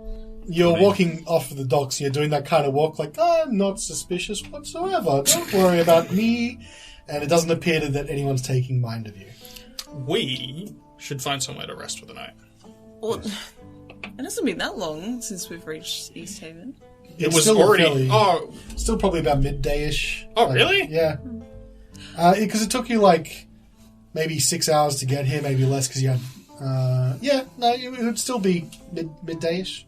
Speaker 2: You're walking off the docks. You're doing that kind of walk, like I'm not suspicious whatsoever. Don't worry about me. And it doesn't appear that anyone's taking mind of you.
Speaker 3: We should find somewhere to rest for the night.
Speaker 5: Well, it hasn't been that long since we've reached Easthaven.
Speaker 3: It
Speaker 2: It's
Speaker 3: was
Speaker 2: still
Speaker 3: already...
Speaker 2: fairly- Still probably about midday-ish.
Speaker 3: Oh, really?
Speaker 2: Yeah. Because it took you maybe 6 hours to get here, maybe less because you had... it would still be midday-ish,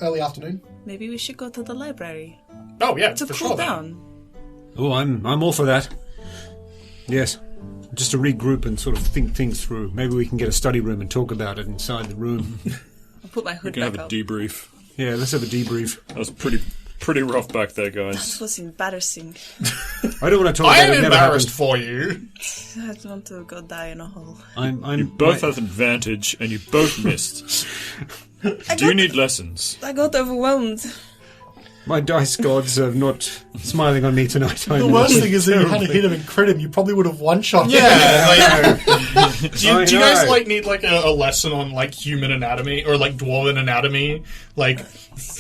Speaker 2: early afternoon.
Speaker 5: Maybe we should go to the library
Speaker 3: Oh, yeah,
Speaker 5: to
Speaker 3: for
Speaker 5: cool
Speaker 3: sure.
Speaker 5: down.
Speaker 1: Oh, I'm all for that. Yes. Just to regroup and sort of think things through. Maybe we can get a study room and talk about it inside the room.
Speaker 5: I'll put my
Speaker 4: We
Speaker 5: hood
Speaker 4: can
Speaker 5: back
Speaker 4: have a
Speaker 5: up.
Speaker 4: debrief.
Speaker 1: Yeah, let's have a debrief.
Speaker 4: That was pretty rough back there, guys.
Speaker 5: That was embarrassing.
Speaker 1: I don't want to talk
Speaker 3: I
Speaker 1: about it.
Speaker 3: am
Speaker 1: Never
Speaker 3: embarrassed
Speaker 1: happened.
Speaker 3: for you.
Speaker 5: I don't want to go die in a hole.
Speaker 4: You both have advantage, and you both missed. Do you need lessons?
Speaker 5: I got overwhelmed.
Speaker 1: My dice gods are not smiling on me tonight.
Speaker 2: The worst thing is that you had to hit him and crit him, you probably would have one-shot him.
Speaker 3: Yeah. Do you guys
Speaker 1: know.
Speaker 3: need a lesson on human anatomy or dwarven anatomy? Here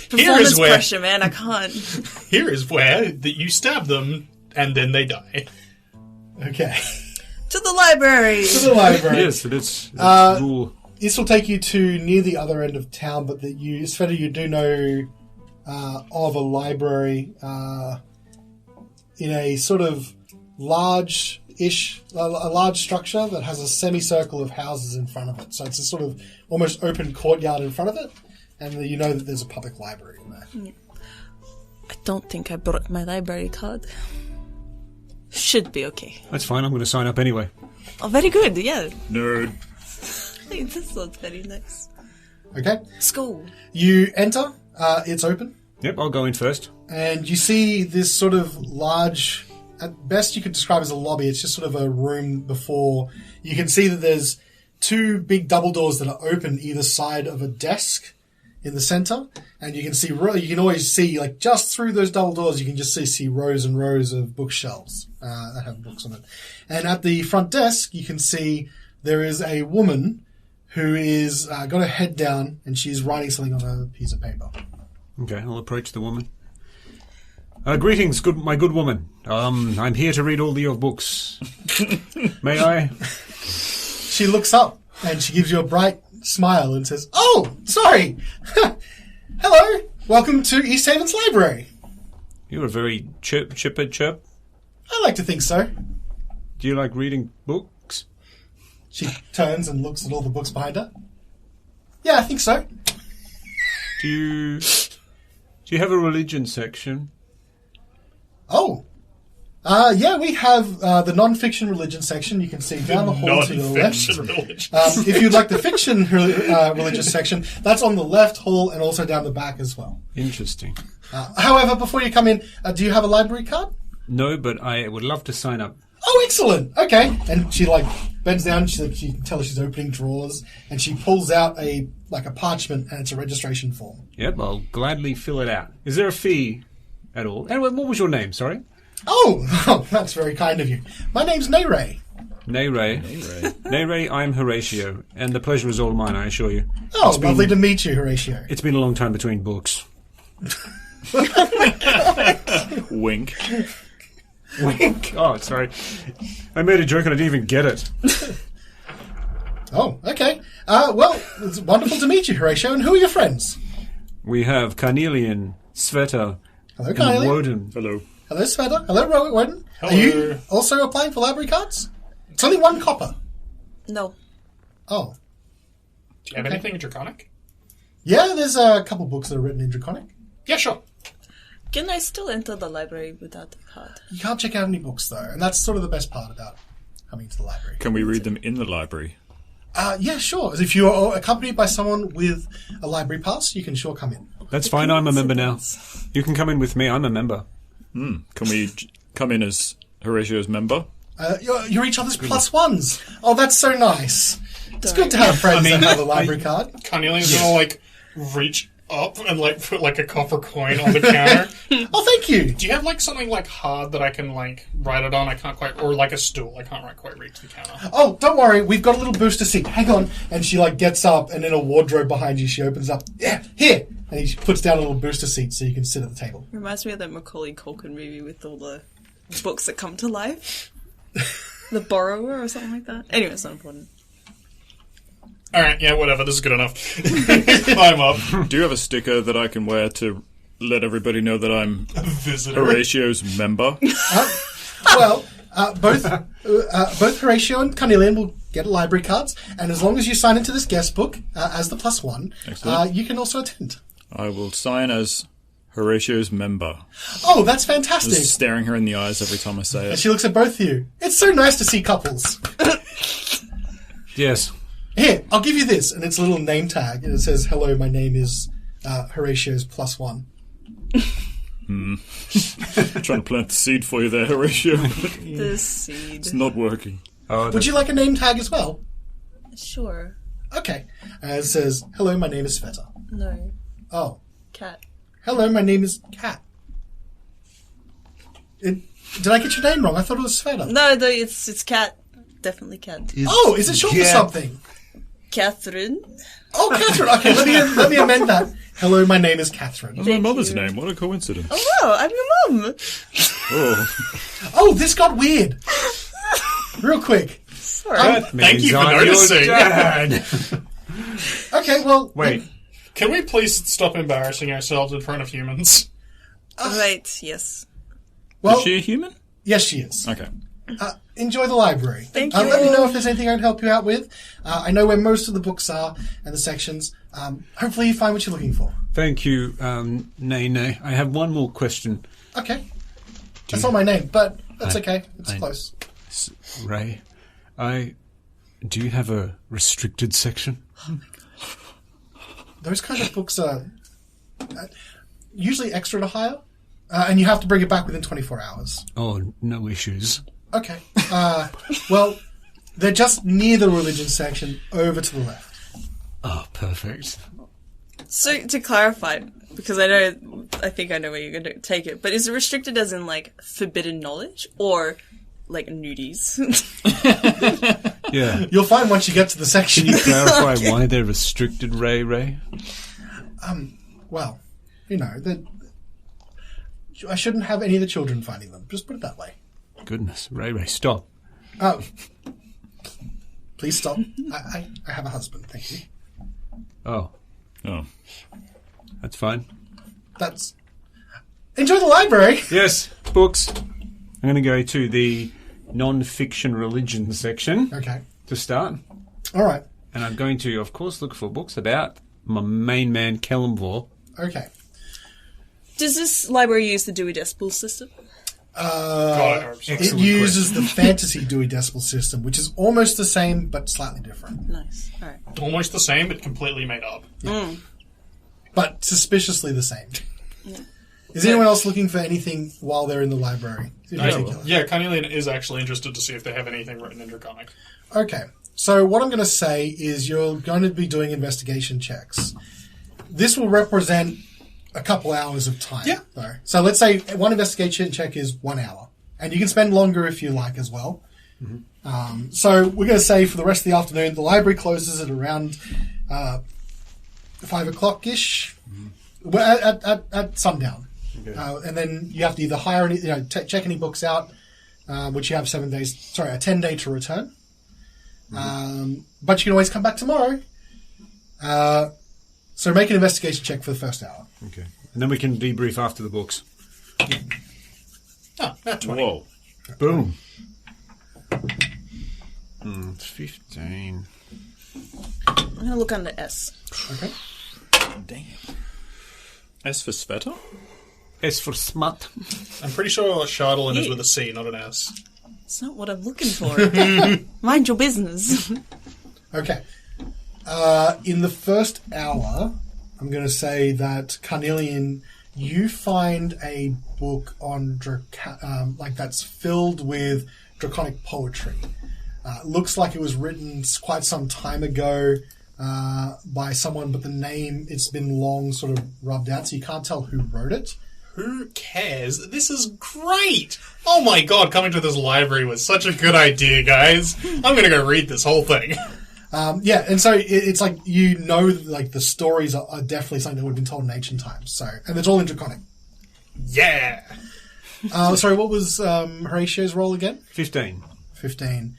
Speaker 5: Performance
Speaker 3: is where
Speaker 5: pressure, man. I can't.
Speaker 3: here is where that you stab them and then they die.
Speaker 2: Okay.
Speaker 5: To the library.
Speaker 2: To the library.
Speaker 1: Yes, it's rule.
Speaker 2: This will take you to near the other end of town, but Sveta, you do know of a library in a sort of large structure that has a semicircle of houses in front of it. So it's a sort of almost open courtyard in front of it, and you know that there's a public library in there.
Speaker 5: I don't think I brought my library card. Should be okay.
Speaker 1: That's fine. I'm going to sign up anyway.
Speaker 5: Oh, very good. Yeah.
Speaker 4: Nerd.
Speaker 5: Hey, this looks very nice.
Speaker 2: Okay.
Speaker 5: School.
Speaker 2: You enter. It's open.
Speaker 1: Yep, I'll go in first.
Speaker 2: And you see this sort of large, at best you could describe as a lobby. It's just sort of a room before. You can see that there's 2 big double doors that are open either side of a desk in the center. And you can always see, just through those double doors, you can just see rows and rows of bookshelves that have books on it. And at the front desk, you can see there is a woman who is got her head down and she's writing something on a piece of paper.
Speaker 1: Okay, I'll approach the woman. Greetings, my good woman. I'm here to read all your books. May I?
Speaker 2: She looks up and she gives you a bright smile and says, "Oh, sorry. Hello. Welcome to Easthaven's library."
Speaker 1: You're a very chipper chirp.
Speaker 2: I like to think so.
Speaker 1: Do you like reading books?
Speaker 2: She turns and looks at all the books behind her. Yeah, I think so.
Speaker 1: Do you have a religion section?
Speaker 2: Oh. Yeah, we have the non-fiction religion section. You can see down the hall to your left. If you'd like the fiction religious section, that's on the left hall and also down the back as well.
Speaker 1: Interesting.
Speaker 2: However, before you come in, do you have a library card?
Speaker 1: No, but I would love to sign up.
Speaker 2: Oh, excellent. Okay. And she bends down. You can tell she's opening drawers, and she pulls out a parchment, and it's a registration form.
Speaker 1: Yep, I'll gladly fill it out. Is there a fee at all? And what was your name? Sorry.
Speaker 2: Oh, that's very kind of you. My name's Nayray.
Speaker 1: Nayray, I'm Horatio, and the pleasure is all mine, I assure you.
Speaker 2: Oh, lovely to meet you, Horatio.
Speaker 1: It's been a long time between books.
Speaker 4: Wink.
Speaker 1: Wink. Oh, sorry. I made a joke and I didn't even get it.
Speaker 2: Oh, okay. Well, it's wonderful to meet you, Horatio. And who are your friends?
Speaker 1: We have Carnelian, Sveta,
Speaker 2: Hello,
Speaker 1: and
Speaker 2: Carnelian.
Speaker 1: Woden.
Speaker 4: Hello.
Speaker 2: Hello, Sveta. Hello, Woden.
Speaker 3: Hello.
Speaker 2: Are you also applying for library cards? It's only 1 copper.
Speaker 5: No.
Speaker 2: Oh.
Speaker 3: Do you have anything Draconic?
Speaker 2: Yeah, there's a couple books that are written in Draconic.
Speaker 3: Yeah, sure.
Speaker 5: Can I still enter the library without the card?
Speaker 2: You can't check out any books, though, and that's sort of the best part about coming to the library.
Speaker 4: Can we read them in the library?
Speaker 2: Yeah, sure. If you are accompanied by someone with a library pass, you can sure come in.
Speaker 1: That's fine, I'm a member now. You can come in with me, I'm a member.
Speaker 4: Can we come in as Horatio's member?
Speaker 2: You're each other's +1s. Oh, that's so nice. It's good to have friends that have a library card.
Speaker 3: Carnelian's gonna, reach up and, put, a copper coin on the counter.
Speaker 2: Oh, thank you.
Speaker 3: Do you have, something, hard that I can, write it on? I can't quite... Or, a stool. I can't quite reach the counter.
Speaker 2: Oh, don't worry. We've got a little booster seat. Hang on. And she, gets up, and in a wardrobe behind you, she opens up. Yeah, here. And she puts down a little booster seat so you can sit at the table.
Speaker 5: Reminds me of that Macaulay Culkin movie with all the books that come to life. The Borrower or something like that. Anyway, it's not important.
Speaker 3: Alright, yeah, whatever. This is good enough. Climb up.
Speaker 4: Do you have a sticker that I can wear to let everybody know that I'm
Speaker 3: A visitor.
Speaker 4: Horatio's member?
Speaker 2: Well, both Horatio and Carnelian will get library cards, and as long as you sign into this guest book as the +1,
Speaker 4: Excellent.
Speaker 2: you can also attend.
Speaker 4: I will sign as Horatio's member.
Speaker 2: Oh, that's fantastic.
Speaker 4: Just staring her in the eyes every time I say
Speaker 2: And
Speaker 4: it.
Speaker 2: she looks at both of you. It's so nice to see couples.
Speaker 1: Yes.
Speaker 2: Here, I'll give you this, and it's a little name tag, and it says, "Hello, my name is Horatio's +1."
Speaker 4: Trying to plant the seed for you there, Horatio.
Speaker 5: The seed.
Speaker 4: It's not working.
Speaker 1: Oh,
Speaker 2: Would you like a name tag as well?
Speaker 5: Sure.
Speaker 2: Okay. It says, "Hello, my name is Sveta."
Speaker 5: No.
Speaker 2: Oh.
Speaker 5: Cat.
Speaker 2: Hello, my name is Cat. Did I get your name wrong? I thought it was Sveta.
Speaker 5: No, it's Cat. Definitely Cat.
Speaker 2: Oh, is it short for something?
Speaker 5: Catherine.
Speaker 2: Oh, Catherine. Okay, let me amend that. Hello, my name is Catherine.
Speaker 4: That's my mother's name. What a coincidence.
Speaker 5: Oh, I'm your mum.
Speaker 4: Oh.
Speaker 2: Oh, this got weird. Real quick.
Speaker 5: Sorry.
Speaker 3: Thank you for
Speaker 1: I'm your
Speaker 3: noticing.
Speaker 1: dad.
Speaker 2: Okay, well...
Speaker 1: Wait.
Speaker 3: Can we please stop embarrassing ourselves in front of humans?
Speaker 5: Right, yes.
Speaker 2: Well,
Speaker 4: Is she a human?
Speaker 2: yes, she is.
Speaker 4: Okay.
Speaker 2: Enjoy the library.
Speaker 5: Thank
Speaker 2: Let me
Speaker 5: you.
Speaker 2: know if there's anything I can help you out with. I know where most of the books are and the sections. Hopefully you find what you're looking for.
Speaker 1: Thank you, Nay. I have one more question.
Speaker 2: Okay. That's not my name, but that's okay. It's close.
Speaker 1: Ray, do you have a restricted section?
Speaker 2: Those kind of books are usually extra to hire, and you have to bring it back within 24 hours.
Speaker 1: Oh, no issues.
Speaker 2: Okay. Well, they're just near the religion section, over to the left.
Speaker 1: Oh, perfect.
Speaker 5: So, to clarify, because I think I know where you're going to take it, but is it restricted as in, forbidden knowledge, or, nudies?
Speaker 1: Yeah.
Speaker 2: You'll find once you get to the section.
Speaker 1: Can you clarify why they're restricted, Ray?
Speaker 2: Well, I shouldn't have any of the children finding them. Just put it that way.
Speaker 1: Goodness, Ray, stop.
Speaker 2: Oh, please stop. I have a husband, thank you.
Speaker 1: Oh,
Speaker 4: Oh.
Speaker 1: that's fine.
Speaker 2: That's... enjoy the library.
Speaker 1: Yes, books. I'm going to go to the non-fiction religion section
Speaker 2: Okay.
Speaker 1: to start.
Speaker 2: All right.
Speaker 1: And I'm going to, of course, look for books about my main man, Kellamvor.
Speaker 2: Okay.
Speaker 5: Does this library use the Dewey Decimal System?
Speaker 2: It uses the fantasy Dewey Decimal System, which is almost the same but slightly different.
Speaker 5: Nice. All right.
Speaker 3: Almost the same, but completely made up.
Speaker 2: But suspiciously the same.
Speaker 5: Yeah.
Speaker 2: Is anyone else looking for anything while they're in the library? In particular?
Speaker 3: Yeah, Carnelian is actually interested to see if they have anything written in Draconic.
Speaker 2: Okay. So what I'm going to say is you're going to be doing investigation checks. This will represent a couple hours of time.
Speaker 3: Yeah.
Speaker 2: Though. So let's say one investigation check is 1 hour. And you can spend longer if you like as well. Mm-hmm. So we're going to say for the rest of the afternoon, the library closes at around 5 o'clock-ish. At sundown. Okay. And then you have to either hire any, check any books out, which you have 7 days, a 10-day to return. But you can always come back tomorrow. So make an investigation check for the first hour.
Speaker 1: Okay. And then we can debrief after the books.
Speaker 3: Oh, that's 20.
Speaker 4: Whoa.
Speaker 1: Boom. 15.
Speaker 5: I'm going to look under S.
Speaker 2: Okay.
Speaker 4: Damn. S for Sveta?
Speaker 1: S for smut.
Speaker 3: I'm pretty sure Chardolin is with a C, not an S.
Speaker 5: It's not what I'm looking for. Mind your business.
Speaker 2: Okay. In the first hour, I'm going to say that Carnelian, you find a book on that's filled with draconic poetry. Looks like it was written quite some time ago by someone, but the name, it's been long sort of rubbed out, so you can't tell who wrote it.
Speaker 3: Who cares? This is great! Oh my god, coming to this library was such a good idea, guys. I'm gonna go read this whole thing.
Speaker 2: Yeah, and so it's like, the stories are definitely something that would have been told in ancient times. So, and it's all in Draconic.
Speaker 3: Yeah!
Speaker 2: Sorry, what was Horatio's roll again?
Speaker 1: 15.
Speaker 2: 15.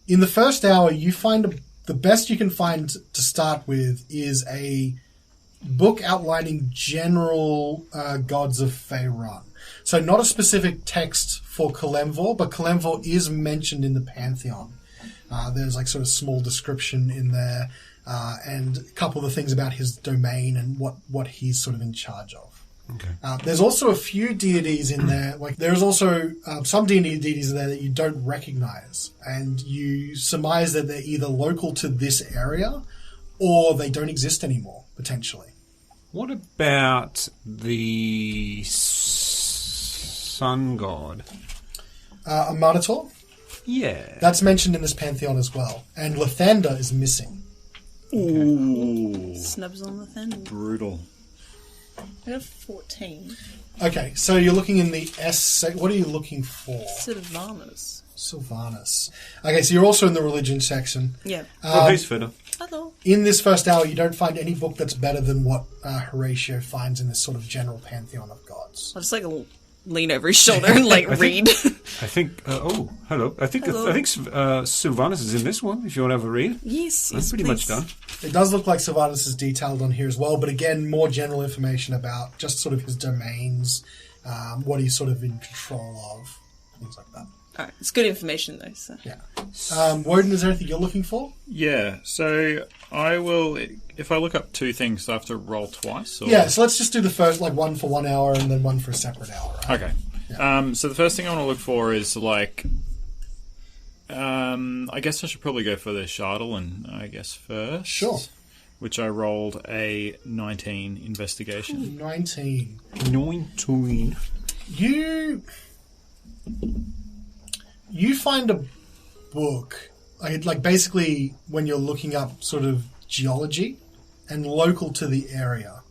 Speaker 2: In the first hour, you find the best you can find to start with is a book outlining general gods of Faerun. So not a specific text for Kellamvor, but Kellamvor is mentioned in the Pantheon. There's sort of small description in there, and a couple of the things about his domain and what he's sort of in charge of.
Speaker 1: Okay.
Speaker 2: There's also a few deities in there. There's also some deities in there that you don't recognize, and you surmise that they're either local to this area or they don't exist anymore, potentially.
Speaker 1: What about the sun god?
Speaker 2: A Minotaur?
Speaker 1: Yeah.
Speaker 2: That's mentioned in this pantheon as well. And Lathander is missing.
Speaker 4: Ooh.
Speaker 5: Snubs on the thin.
Speaker 4: Brutal.
Speaker 5: I have 14.
Speaker 2: Okay, so you're looking in the S... What are you looking for?
Speaker 5: Sylvanas.
Speaker 2: Sylvanas. Okay, so you're also in the religion section.
Speaker 5: Yeah.
Speaker 1: Hey, Sveta.
Speaker 5: Hello.
Speaker 2: In this first hour, you don't find any book that's better than what Horatio finds in this sort of general pantheon of gods.
Speaker 5: I'll just lean over his shoulder and read.
Speaker 1: I think... hello. I think Sylvanas is in this one, if you want to have a read.
Speaker 5: Yes,
Speaker 1: I'm pretty much done.
Speaker 2: It does look like Sylvanas is detailed on here as well, but again, more general information about just sort of his domains, what he's sort of in control of, things like that.
Speaker 5: Alright, it's good information though, so...
Speaker 2: Yeah. Woden, is there anything you're looking for?
Speaker 4: Yeah, so I will... If I look up two things, do I have to roll twice? Or?
Speaker 2: Yeah, so let's just do the first, one for 1 hour and then one for a separate hour, right?
Speaker 4: Okay.
Speaker 2: Yeah.
Speaker 4: So the first thing I want to look for is, I guess I should probably go for the Chardolin, first.
Speaker 2: Sure.
Speaker 4: Which I rolled a 19 investigation.
Speaker 2: 19.
Speaker 1: 19.
Speaker 2: You find a book, basically when you're looking up sort of geology and local to the area.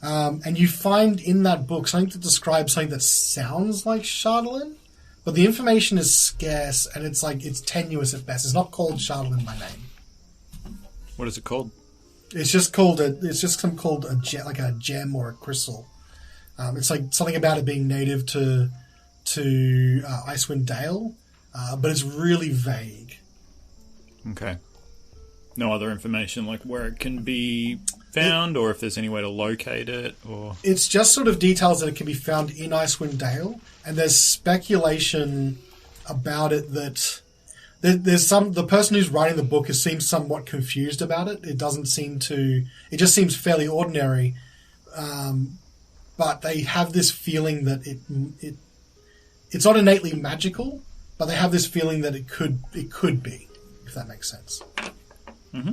Speaker 2: And you find in that book something that describes something that sounds like Chardolin, but the information is scarce and it's tenuous at best. It's not called Chardolin by name.
Speaker 4: What is it called?
Speaker 2: It's just called a gem or a crystal. It's something about it being native to Icewind Dale, but it's really vague.
Speaker 4: Okay. No other information, where it can be found, or if there's any way to locate it, or...
Speaker 2: It's just sort of details that it can be found in Icewind Dale, and there's speculation about it that the person who's writing the book seems somewhat confused about it. It just seems fairly ordinary, but they have this feeling that it's not innately magical, but they have this feeling that it could be, if that makes sense.
Speaker 4: Mm-hmm.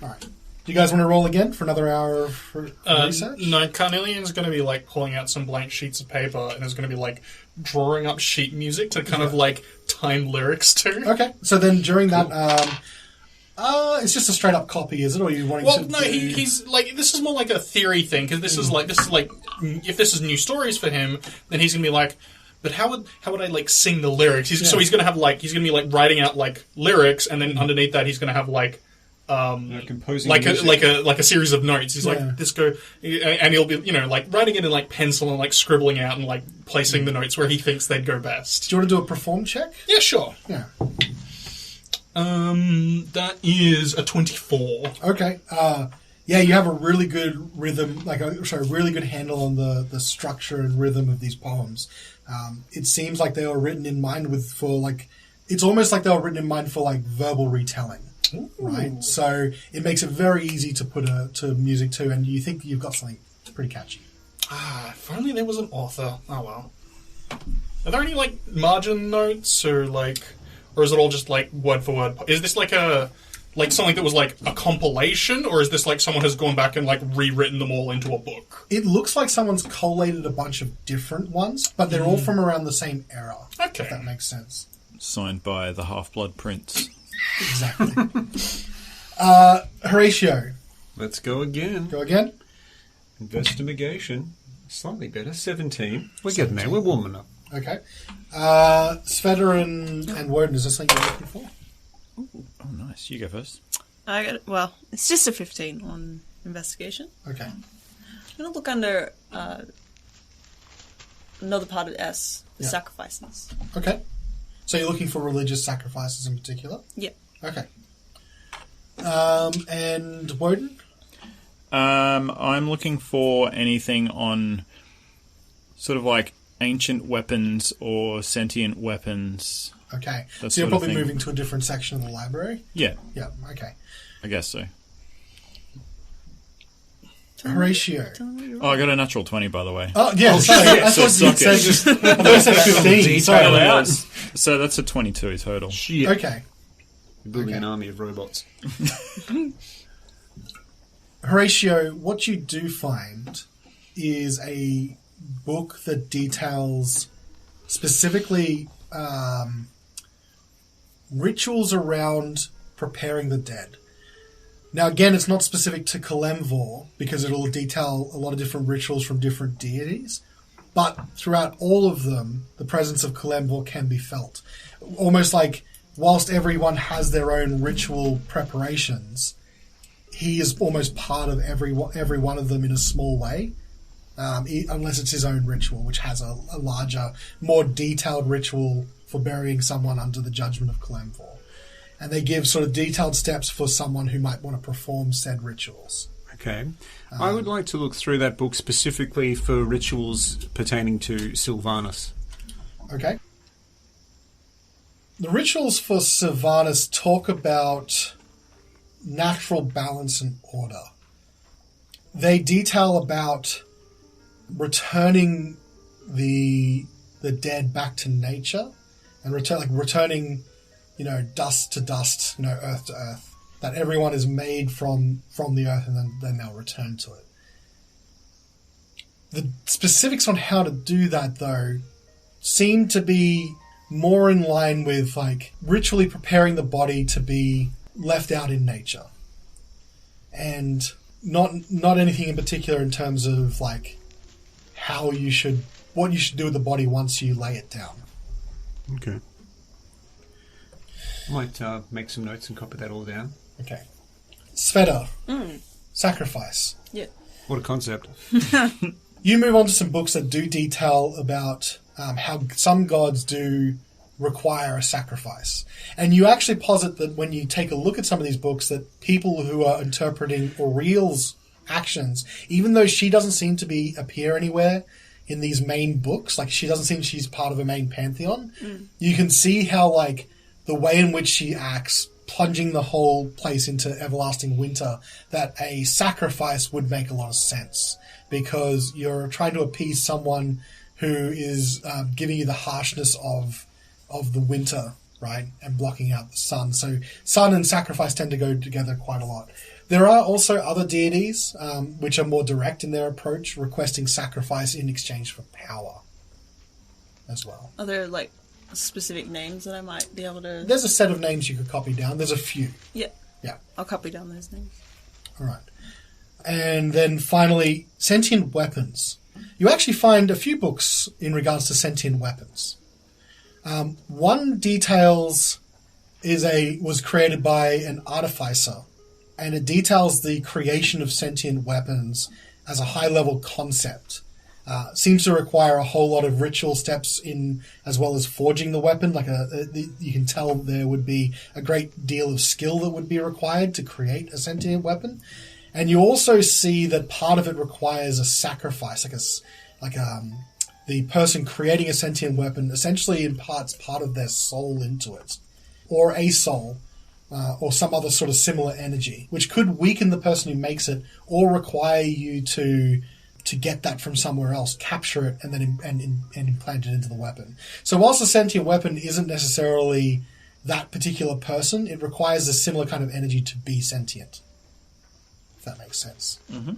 Speaker 2: All right. Do you guys want to roll again for another hour for research?
Speaker 3: No, Carnelian's going to be like pulling out some blank sheets of paper and is going to be like drawing up sheet music to kind of like time lyrics to.
Speaker 2: Okay, so then during that, it's just a straight up copy, is it? Or are you wanting to?
Speaker 3: Well, no, he's like, this is more like a theory thing, because this is like if this is new stories for him, then he's going to be like, but how would I like sing the lyrics? So he's going to have like he's going to be like writing out like lyrics, and then underneath that he's going to have like.
Speaker 1: Composing
Speaker 3: like a series of notes. He's like this go, and he'll be like writing it in like pencil and like scribbling out and like placing the notes where he thinks they'd go best.
Speaker 2: Do you want to do a perform check?
Speaker 3: Yeah, sure.
Speaker 2: Yeah.
Speaker 3: That is a 24.
Speaker 2: Okay. Yeah, you have a really good rhythm, really good handle on the structure and rhythm of these poems. It seems like they were written in mind it's almost like they were written in mind for like verbal retelling.
Speaker 3: Ooh.
Speaker 2: Right, so it makes it very easy to put to music too, and you think you've got something pretty catchy.
Speaker 3: If only there was an author. Oh well. Are there any like margin notes or is it all just like word for word? Is this like something that was like a compilation, or is this like someone has gone back and like rewritten them all into a book?
Speaker 2: It looks like someone's collated a bunch of different ones, but they're all from around the same era.
Speaker 3: Okay,
Speaker 2: if that makes sense.
Speaker 4: Signed by the Half-Blood Prince.
Speaker 2: Exactly. Horatio.
Speaker 1: Let's go again.
Speaker 2: Go again.
Speaker 1: Investigation. Slightly better. 17. We're getting there. We're warming up.
Speaker 2: Okay. Sveta and Woden, is this something you're looking for?
Speaker 4: Ooh, oh, nice. You go first.
Speaker 5: It's just a 15 on investigation.
Speaker 2: Okay.
Speaker 5: I'm going to look under another part of S, the sacrifices.
Speaker 2: Okay. So you're looking for religious sacrifices in particular?
Speaker 5: Yeah.
Speaker 2: Okay. And Woden?
Speaker 4: I'm looking for anything on sort of like ancient weapons or sentient weapons.
Speaker 2: Okay. So you're probably moving to a different section of the library?
Speaker 4: Yeah.
Speaker 2: Yeah, okay.
Speaker 4: I guess so.
Speaker 2: Horatio.
Speaker 4: Oh, I got a natural 20, by the way.
Speaker 2: Oh, yeah. Sorry. I thought you said 15. Sorry.
Speaker 4: So that's a 22 total.
Speaker 1: Shit.
Speaker 2: Okay.
Speaker 1: You're building an army of robots.
Speaker 2: Horatio, what you do find is a book that details specifically rituals around preparing the dead. Now, again, it's not specific to Kalemvor because it'll detail a lot of different rituals from different deities, but throughout all of them, the presence of Kalemvor can be felt. Almost like, whilst everyone has their own ritual preparations, he is almost part of every one of them in a small way, unless it's his own ritual, which has a larger, more detailed ritual for burying someone under the judgment of Kalemvor. And they give sort of detailed steps for someone who might want to perform said rituals.
Speaker 1: Okay. I would like to look through that book specifically for rituals pertaining to Sylvanus.
Speaker 2: Okay. The rituals for Sylvanus talk about natural balance and order. They detail about returning the dead back to nature and returning, dust to dust, earth to earth. That everyone is made from the earth and then they'll return to it. The specifics on how to do that, though, seem to be more in line with ritually preparing the body to be left out in nature, and not anything in particular in terms of what you should do with the body once you lay it down.
Speaker 1: Okay. I might make some notes and copy that all down.
Speaker 2: Okay. Sveta. Sacrifice.
Speaker 5: Yeah.
Speaker 1: What a concept.
Speaker 2: You move on to some books that do detail about how some gods do require a sacrifice. And you actually posit that when you take a look at some of these books, that people who are interpreting Aurel's actions, even though she doesn't seem to appear anywhere in these main books, like she doesn't seem she's part of a main pantheon, you can see how, like, the way in which she acts, plunging the whole place into everlasting winter, that a sacrifice would make a lot of sense, because you're trying to appease someone who is giving you the harshness of the winter, right, and blocking out the sun. So sun and sacrifice tend to go together quite a lot. There are also other deities which are more direct in their approach, requesting sacrifice in exchange for power as well.
Speaker 5: Are there, like, specific names that I might be able to...
Speaker 2: There's a set of names you could copy down. There's a few.
Speaker 5: Yeah.
Speaker 2: Yeah.
Speaker 5: I'll copy down those names.
Speaker 2: All right. And then finally, sentient weapons. You actually find a few books in regards to sentient weapons. One details was created by an artificer, and it details the creation of sentient weapons as a high-level concept. Seems to require a whole lot of ritual steps in, as well as forging the weapon. Like you can tell there would be a great deal of skill that would be required to create a sentient weapon. And you also see that part of it requires a sacrifice, the person creating a sentient weapon essentially imparts part of their soul into it, or a soul, or some other sort of similar energy, which could weaken the person who makes it, or require you to get that from somewhere else, capture it, and then and implant it into the weapon. So whilst a sentient weapon isn't necessarily that particular person, it requires a similar kind of energy to be sentient. If that makes sense. Mm-hmm.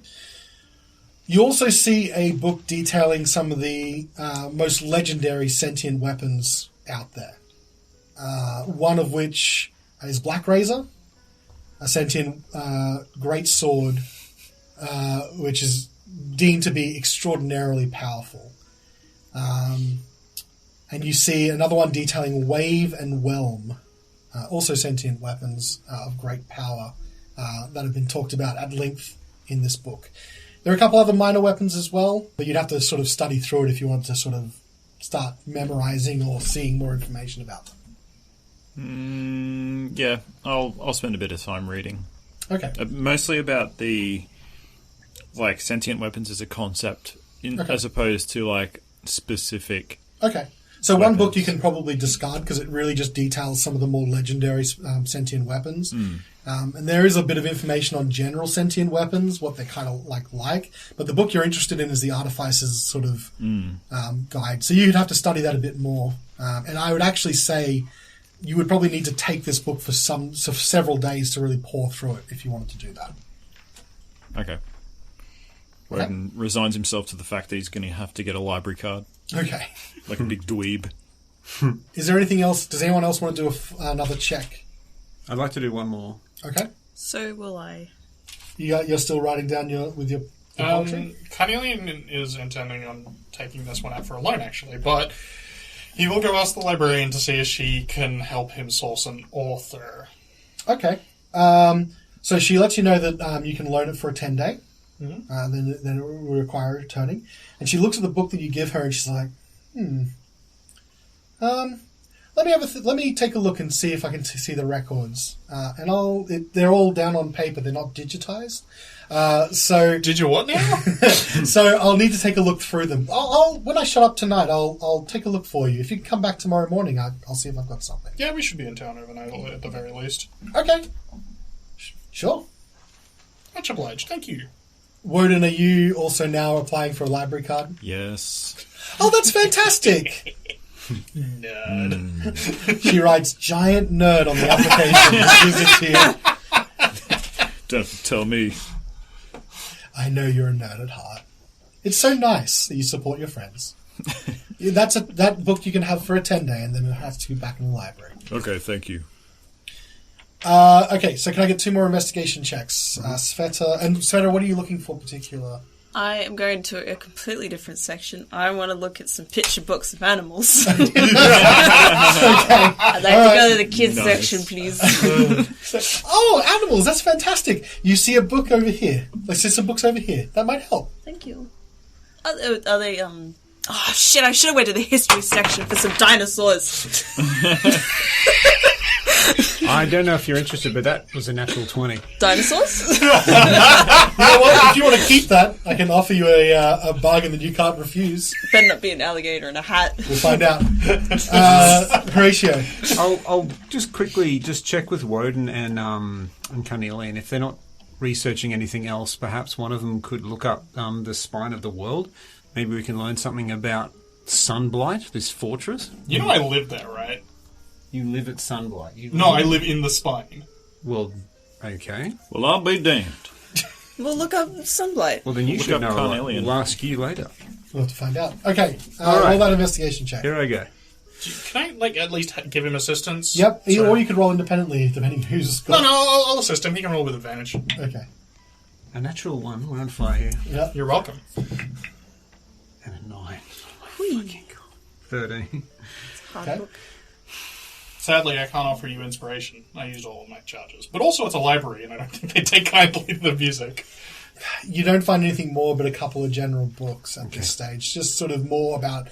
Speaker 2: You also see a book detailing some of the most legendary sentient weapons out there. One of which is Black Razor, a sentient great sword, which is deemed to be extraordinarily powerful. And you see another one detailing Wave and Whelm, also sentient weapons of great power that have been talked about at length in this book. There are a couple other minor weapons as well, but you'd have to sort of study through it if you want to sort of start memorizing or seeing more information about them.
Speaker 4: Yeah, I'll spend a bit of time reading.
Speaker 2: Okay.
Speaker 4: Mostly about the, like, sentient weapons as a concept, as opposed to, like, specific...
Speaker 2: Okay. So weapons. One book you can probably discard because it really just details some of the more legendary sentient weapons. And there is a bit of information on general sentient weapons, what they're kind of like. But the book you're interested in is the Artificer's sort of guide. So you'd have to study that a bit more. And I would actually say you would probably need to take this book for several days to really pour through it if you wanted to do that.
Speaker 4: Okay. Woden resigns himself to the fact that he's going to have to get a library card.
Speaker 2: Okay.
Speaker 4: Like a big dweeb.
Speaker 2: Is there anything else? Does anyone else want to do another check?
Speaker 1: I'd like to do one more.
Speaker 2: Okay.
Speaker 5: So will I.
Speaker 2: You're still writing down with your poetry?
Speaker 3: Carnelian is intending on taking this one out for a loan, actually, but he will go ask the librarian to see if she can help him source an author.
Speaker 2: Okay. So she lets you know that you can loan it for a 10-day. Mm-hmm. Then it will require returning. And she looks at the book that you give her and she's like, let me take a look and see if I can see the records. And they're all down on paper. They're not digitized. So
Speaker 3: did you what now?
Speaker 2: So I'll need to take a look through them. I'll when I shut up tonight, I'll take a look for you. If you can come back tomorrow morning, I'll see if I've got something.
Speaker 3: Yeah, we should be in town overnight at the very least.
Speaker 2: Okay. Sure.
Speaker 3: Much obliged. Thank you.
Speaker 2: Woden, are you also now applying for a library card?
Speaker 4: Yes.
Speaker 2: Oh, that's fantastic!
Speaker 3: Nerd.
Speaker 2: She writes giant nerd on the application and gives it to you.
Speaker 4: Don't have to tell me.
Speaker 2: I know you're a nerd at heart. It's so nice that you support your friends. That book you can have for a 10-day and then it has to be back in the library.
Speaker 4: Okay, thank you.
Speaker 2: Okay, so can I get 2 more investigation checks? Sveta, what are you looking for particular?
Speaker 5: I am going to a completely different section. I want to look at some picture books of animals. I'd like to go to the kids section, please.
Speaker 2: Animals, that's fantastic. You see a book over here. Let's see some books over here. That might help.
Speaker 5: Thank you. Are they, Oh, shit, I should have went to the history section for some dinosaurs.
Speaker 1: I don't know if you're interested, but that was a natural 20.
Speaker 5: Dinosaurs?
Speaker 2: You know what? If you want to keep that, I can offer you a bargain that you can't refuse.
Speaker 5: Better not be an alligator in a hat.
Speaker 2: We'll find out. Horatio.
Speaker 1: I'll just quickly check with Woden and Carnelian. If they're not researching anything else, perhaps one of them could look up the spine of the world. Maybe we can learn something about Sunblight, this fortress.
Speaker 3: You know I live there, right?
Speaker 1: You live at Sunblight.
Speaker 3: No, I live in the spine.
Speaker 1: Well, okay.
Speaker 4: Well, I'll be damned.
Speaker 5: We'll look up Sunblight.
Speaker 1: Well, then you
Speaker 4: Look
Speaker 1: should
Speaker 4: up
Speaker 1: know.
Speaker 4: Carnelian.
Speaker 1: We'll ask you later.
Speaker 2: We'll have to find out. Okay,
Speaker 1: All right.
Speaker 2: roll that investigation check.
Speaker 1: Here I go.
Speaker 3: Can I, at least give him assistance?
Speaker 2: Yep,
Speaker 3: Sorry.
Speaker 2: or you could roll independently, depending who's got...
Speaker 3: No, I'll assist him. He can roll with advantage.
Speaker 2: Okay.
Speaker 1: A natural 1. We're on fire here.
Speaker 2: Yep.
Speaker 3: You're welcome.
Speaker 1: And a 9.
Speaker 5: Whee.
Speaker 1: Fucking God. 13.
Speaker 5: Hard
Speaker 2: Okay.
Speaker 5: book.
Speaker 3: Sadly, I can't offer you inspiration. I used all of my charges. But also, it's a library, and I don't think they take kindly to the music.
Speaker 2: You don't find anything more but a couple of general books at this stage. Just sort of more about...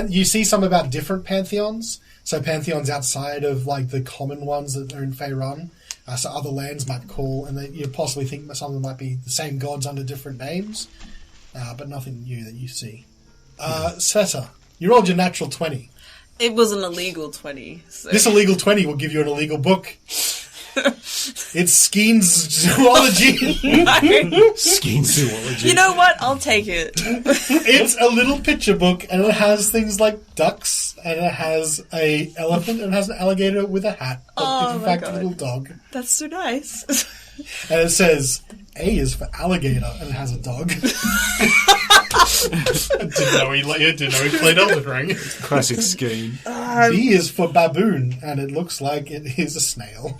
Speaker 2: you see some about different pantheons. So pantheons outside of like the common ones that are in Faerun. So other lands might call, and you possibly think some of them might be the same gods under different names. But nothing new that you see. Seta, you rolled your natural 20.
Speaker 5: It was an illegal 20. So.
Speaker 2: This illegal 20 will give you an illegal book. It's Skeen's Zoology.
Speaker 1: Skein zoology.
Speaker 5: You know what? I'll take it.
Speaker 2: It's a little picture book, and it has things like ducks, and it has a elephant, and it has an alligator with a hat. But
Speaker 5: Oh
Speaker 2: it's in
Speaker 5: my
Speaker 2: fact
Speaker 5: God.
Speaker 2: a little dog.
Speaker 5: That's so nice.
Speaker 2: And it says, A is for alligator, and it has a dog.
Speaker 3: Didn't know he played Elden Ring.
Speaker 1: Classic Skein.
Speaker 2: B is for baboon, and it looks like it is a snail.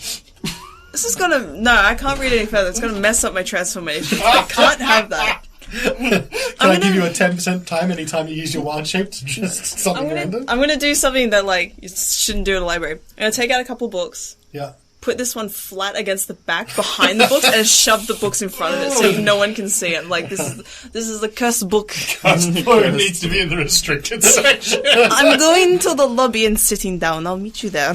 Speaker 5: This is gonna... No, I can't read any further. It's gonna mess up my transformation. I can't have that.
Speaker 2: Can I give you a 10% time anytime you use your wild shape to just something random?
Speaker 5: I'm gonna do something that, like, you shouldn't do in a library. I'm gonna take out a couple books,
Speaker 2: Yeah.
Speaker 5: put this one flat against the back behind the books, and shove the books in front of it so no one can see it. Like, this is the cursed book.
Speaker 3: It needs to be in the restricted section.
Speaker 5: I'm going to the lobby and sitting down. I'll meet you there.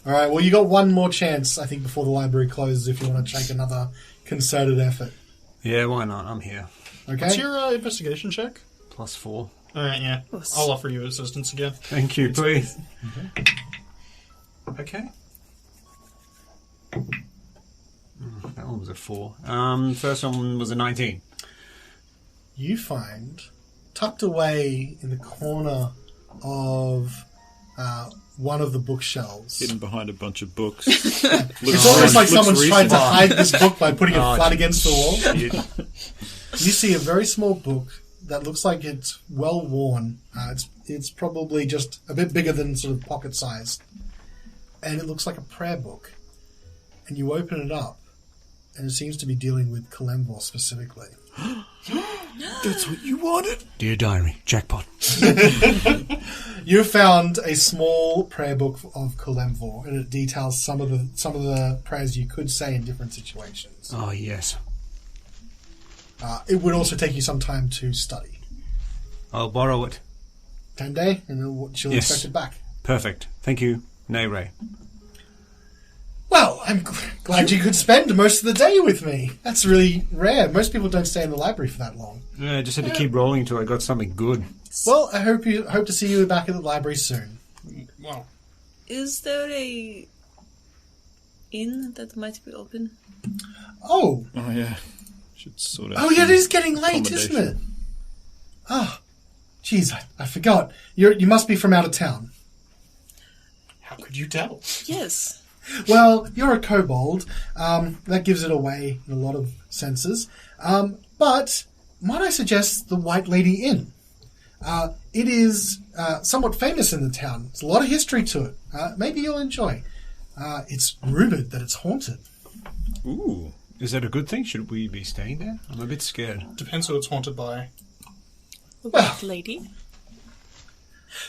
Speaker 2: All right, well, you got one more chance, I think, before the library closes if you want to take another concerted effort.
Speaker 1: Yeah, why not? I'm here.
Speaker 2: Okay?
Speaker 3: What's your investigation check?
Speaker 1: +4.
Speaker 3: Alright, yeah. I'll offer you assistance again.
Speaker 1: Thank you, please. Okay. That one was a 4. First one was a 19.
Speaker 2: You find, tucked away in the corner of one of the bookshelves...
Speaker 4: Hidden behind a bunch of books.
Speaker 2: It's almost like someone's tried to hide this book by putting it flat against the wall.
Speaker 1: Shit.
Speaker 2: You see a very small book that looks like it's well worn. It's probably just a bit bigger than sort of pocket size. And it looks like a prayer book. And you open it up, and it seems to be dealing with Kalemvor specifically.
Speaker 4: That's what you wanted.
Speaker 1: Dear Diary, jackpot.
Speaker 2: You found a small prayer book of Kalemvor, and it details some of the prayers you could say in different situations.
Speaker 1: Oh, yes.
Speaker 2: It would also take you some time to study.
Speaker 1: I'll borrow it.
Speaker 2: 10 day, and then she'll
Speaker 1: Yes.
Speaker 2: expect it back.
Speaker 1: Perfect. Thank you, Nayray.
Speaker 2: Well, I'm glad you could spend most of the day with me. That's really rare. Most people don't stay in the library for that long.
Speaker 1: Yeah, I just had to keep rolling until I got something good.
Speaker 2: Well, I hope to see you back at the library soon.
Speaker 3: Wow.
Speaker 5: Is there a inn that might be open?
Speaker 2: Oh,
Speaker 4: Oh, yeah. Should sort of.
Speaker 2: oh yeah, it is getting late, isn't it? Ah, jeez, I forgot. You must be from out of town.
Speaker 3: How could you tell?
Speaker 5: Yes.
Speaker 2: Well, you're a kobold. That gives it away in a lot of senses. But might I suggest the White Lady Inn? It is somewhat famous in the town. There's a lot of history to it. Maybe you'll enjoy. It's rumoured that it's haunted.
Speaker 4: Ooh.
Speaker 1: Is that a good thing? Should we be staying there? I'm a bit scared.
Speaker 3: Depends who it's haunted by.
Speaker 5: The
Speaker 2: Well.
Speaker 5: white lady.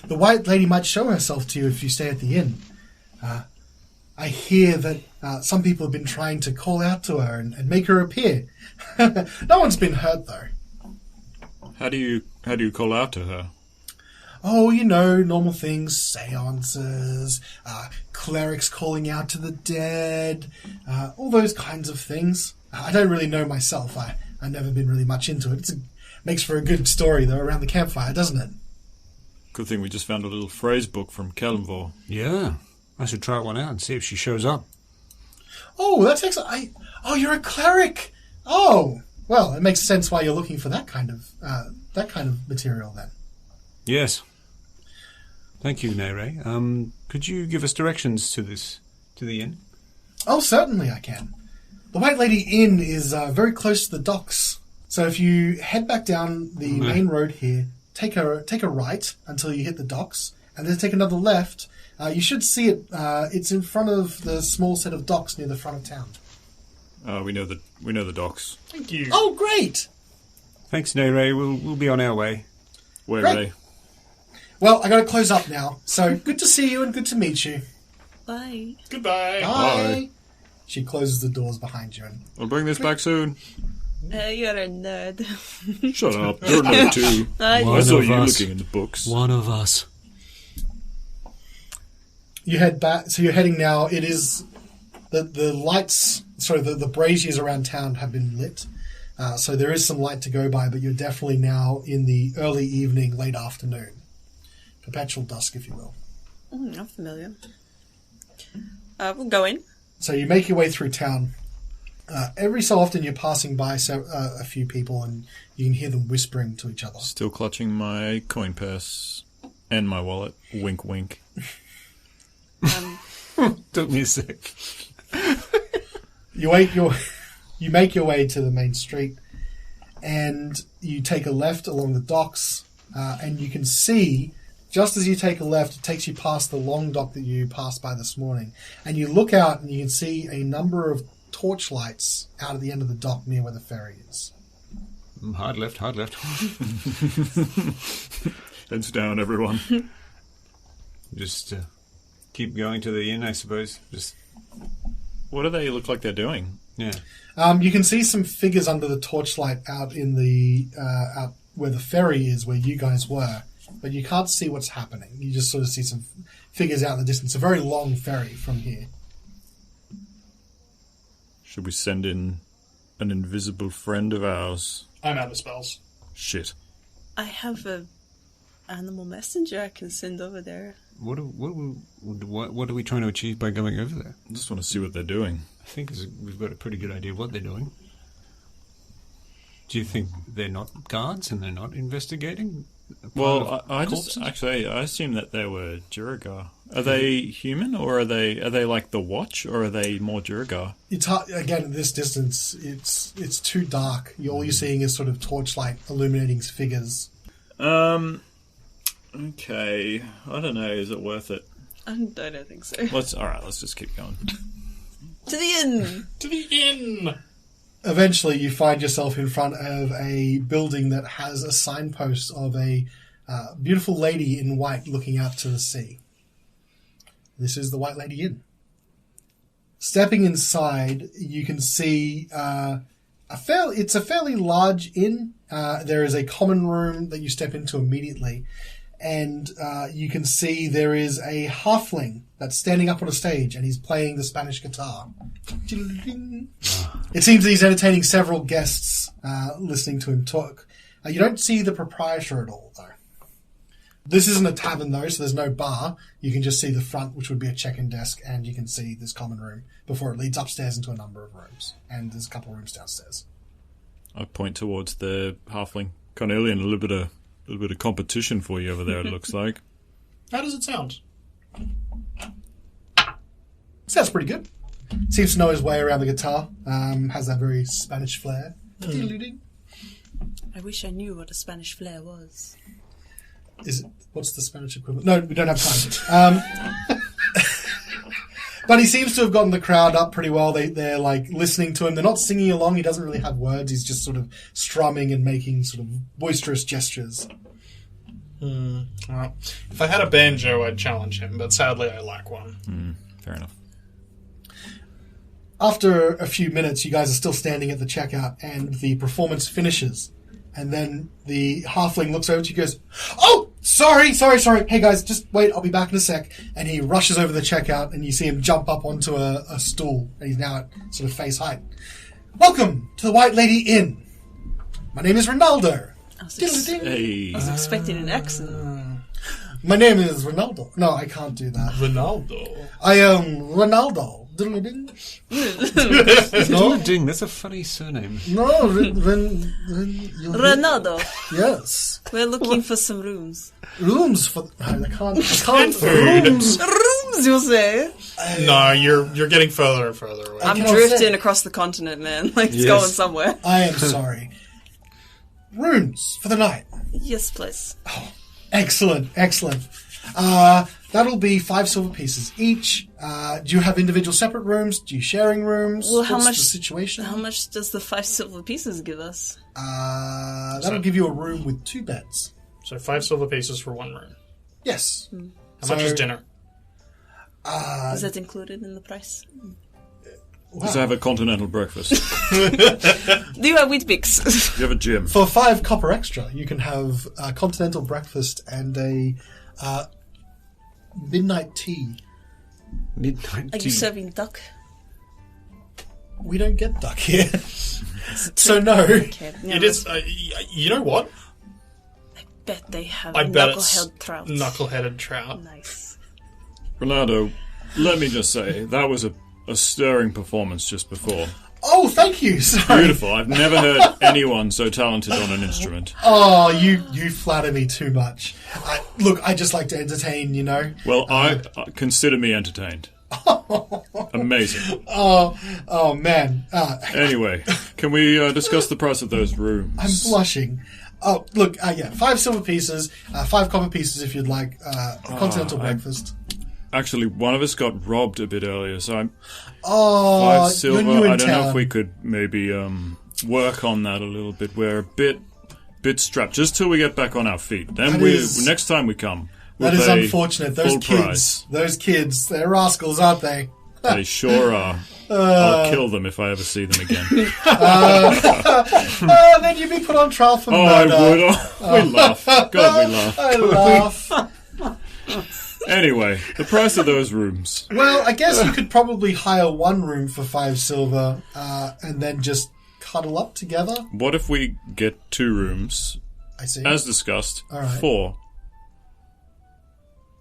Speaker 2: The White Lady might show herself to you if you stay at the inn. I hear that some people have been trying to call out to her and make her appear. No one's been hurt, though.
Speaker 4: How do you call out to her?
Speaker 2: oh, you know, normal things, seances, clerics calling out to the dead, all those kinds of things. I don't really know myself. I've never been really much into it. Makes for a good story, though, around the campfire, doesn't it?
Speaker 4: Good thing we just found a little phrase book from Kellenvor.
Speaker 1: Yeah. I should try one out and see if she shows up.
Speaker 2: Oh, that's excellent. Oh, you're a cleric. Oh, well, it makes sense why you're looking for that kind of material then.
Speaker 1: Yes. Thank you, Nere. Could you give us directions to the inn?
Speaker 2: Oh, certainly I can. The White Lady Inn is very close to the docks. So if you head back down the main road here, take a right until you hit the docks, and then take another left. You should see it. It's in front of the small set of docks near the front of town.
Speaker 4: We know the docks.
Speaker 3: Thank you.
Speaker 2: Oh, great!
Speaker 1: Thanks, Nere. We'll be on our way.
Speaker 4: Where
Speaker 2: Great.
Speaker 4: are they?
Speaker 2: Well, I got to close up now. So good to see you and good to meet you.
Speaker 5: Bye.
Speaker 3: Goodbye.
Speaker 2: Bye. She closes the doors behind you. And
Speaker 4: I'll bring this back soon.
Speaker 5: You're a nerd.
Speaker 4: Shut up. You're a nerd too. I saw you looking in the books.
Speaker 1: One of us.
Speaker 2: you head back. So you're heading now. It is the lights. Sorry, the braziers around town have been lit. So there is some light to go by, but you're definitely now in the early evening, late afternoon. Perpetual dusk, if you will.
Speaker 5: I'm familiar. We'll go in.
Speaker 2: So you make your way through town. Every so often you're passing by a few people and you can hear them whispering to each other.
Speaker 4: Still clutching my coin purse and my wallet. Wink, wink.
Speaker 1: Took me a sec.
Speaker 2: You make your way to the main street and you take a left along the docks and you can see, just as you take a left, it takes you past the long dock that you passed by this morning. And you look out and you can see a number of torchlights out at the end of the dock near where the ferry is.
Speaker 1: Hard left.
Speaker 4: Heads down, everyone.
Speaker 1: Just keep going to the inn, I suppose. Just.
Speaker 4: What do they look like they're doing?
Speaker 1: Yeah.
Speaker 2: You can see some figures under the torchlight out in the out where the ferry is, where you guys were, but you can't see what's happening. You just sort of see some figures out in the distance. A very long ferry from here.
Speaker 4: Should we send in an invisible friend of ours?
Speaker 3: I'm out of spells.
Speaker 4: Shit.
Speaker 5: I have a animal messenger I can send over there.
Speaker 1: What are we trying to achieve by going over there?
Speaker 4: I just want to see what they're doing.
Speaker 1: I think we've got a pretty good idea of what they're doing. Do you think they're not guards and they're not investigating?
Speaker 4: Well, I assume that they were Duergar. Are they human, or are they like the Watch, or are they more Duergar?
Speaker 2: It's hard, again, at this distance, it's too dark. All you're seeing is sort of torchlight illuminating figures.
Speaker 4: Okay, I don't know. Is it worth it?
Speaker 5: I don't think so.
Speaker 4: Let's just keep going.
Speaker 5: To the inn!
Speaker 3: To the inn!
Speaker 2: Eventually, you find yourself in front of a building that has a signpost of a beautiful lady in white looking out to the sea. This is the White Lady Inn. Stepping inside, you can see it's a fairly large inn. There is a common room that you step into immediately, and you can see there is a halfling that's standing up on a stage, and he's playing the Spanish guitar. It seems that he's entertaining several guests listening to him talk. You don't see the proprietor at all, though. This isn't a tavern, though, so there's no bar. You can just see the front, which would be a check-in desk, and you can see this common room before it leads upstairs into a number of rooms. And there's a couple of rooms downstairs.
Speaker 4: I point towards the halfling. Cornelian, a little bit of competition for you over there, it looks like.
Speaker 3: How does it sound?
Speaker 2: Sounds pretty good. Seems to know his way around the guitar. Has that very Spanish flair.
Speaker 5: I wish I knew what a Spanish flair was.
Speaker 2: What's the Spanish equivalent? No, we don't have time. But he seems to have gotten the crowd up pretty well. They're like listening to him. They're not singing along. He doesn't really have words. He's just sort of strumming and making sort of boisterous gestures.
Speaker 3: Well, if I had a banjo, I'd challenge him, but sadly I lack one.
Speaker 4: Fair enough.
Speaker 2: After a few minutes, you guys are still standing at the checkout, and the performance finishes. And then the halfling looks over to you and goes, "Oh, Sorry. Hey guys, just wait, I'll be back in a sec. And he rushes over the checkout and you see him jump up onto a stool. And he's now at sort of face height. Welcome to the White Lady Inn. My name is Ronaldo.
Speaker 5: I was expecting an accent.
Speaker 2: My name is Ronaldo. No, I can't do that.
Speaker 3: Ronaldo.
Speaker 2: I am Ronaldo. Diddle-a-ding.
Speaker 1: Diddle-a-ding, that's a funny surname.
Speaker 2: No,
Speaker 5: Ronaldo.
Speaker 2: Yes.
Speaker 5: We're looking for some rooms.
Speaker 2: Rooms for... I can't
Speaker 3: food.
Speaker 2: Rooms.
Speaker 5: Rooms, you'll say.
Speaker 3: No, you're getting further and further away.
Speaker 5: I'm drifting across the continent, man. Like, it's going somewhere.
Speaker 2: I am sorry. Rooms for the night.
Speaker 5: Yes, please.
Speaker 2: Oh, excellent. That'll be 5 silver pieces each. Do you have individual separate rooms? Do you sharing rooms?
Speaker 5: Well,
Speaker 2: What's the situation?
Speaker 5: How much does the 5 silver pieces give us?
Speaker 2: That'll give you a room with 2 beds.
Speaker 3: So 5 silver pieces for 1 room.
Speaker 2: Yes.
Speaker 3: How much is dinner?
Speaker 5: Is that included in the price?
Speaker 2: Wow.
Speaker 4: Does it have a continental breakfast?
Speaker 5: Do you have Weet-Bix?
Speaker 4: Do you have a gym?
Speaker 2: For 5 copper extra, you can have a continental breakfast and a midnight tea.
Speaker 1: Midnight
Speaker 5: Are
Speaker 1: tea.
Speaker 5: you serving duck?
Speaker 2: We don't get duck here. So no.
Speaker 5: Okay. Yeah,
Speaker 3: It is. You know what?
Speaker 5: I bet they have
Speaker 3: I bet it's
Speaker 5: knucklehead trout.
Speaker 3: knuckleheaded trout.
Speaker 5: Nice.
Speaker 4: Ronaldo, let me just say, that was a stirring performance just before.
Speaker 2: Oh, thank you. Sorry.
Speaker 4: Beautiful. I've never heard anyone so talented on an instrument.
Speaker 2: Oh, you flatter me too much. Look, I just like to entertain, you know.
Speaker 4: Well, I consider me entertained. Amazing.
Speaker 2: Oh man.
Speaker 4: Anyway, can we discuss the price of those rooms?
Speaker 2: I'm blushing. Oh, look, 5 silver pieces, 5 copper pieces if you'd like, a continental breakfast.
Speaker 4: Actually, one of us got robbed a bit earlier, so I'm 5 silver.
Speaker 2: You're new in
Speaker 4: I don't know
Speaker 2: town.
Speaker 4: if we could maybe work on that a little bit. We're a bit strapped, just till we get back on our feet. Then next time we come, we'll
Speaker 2: That is
Speaker 4: pay
Speaker 2: unfortunate.
Speaker 4: full
Speaker 2: Those kids, they're rascals, aren't they?
Speaker 4: They sure are. I'll kill them if I ever see them again.
Speaker 2: Then you'd be put on trial for
Speaker 4: Oh, I
Speaker 2: murder.
Speaker 4: would. Oh, we laugh. God, we laugh.
Speaker 2: I laugh.
Speaker 4: Anyway, the price of those rooms.
Speaker 2: Well, I guess you could probably hire 1 room for 5 silver, and then just cuddle up together.
Speaker 4: What if we get 2 rooms,
Speaker 2: I see.
Speaker 4: as discussed,
Speaker 2: All right.
Speaker 4: for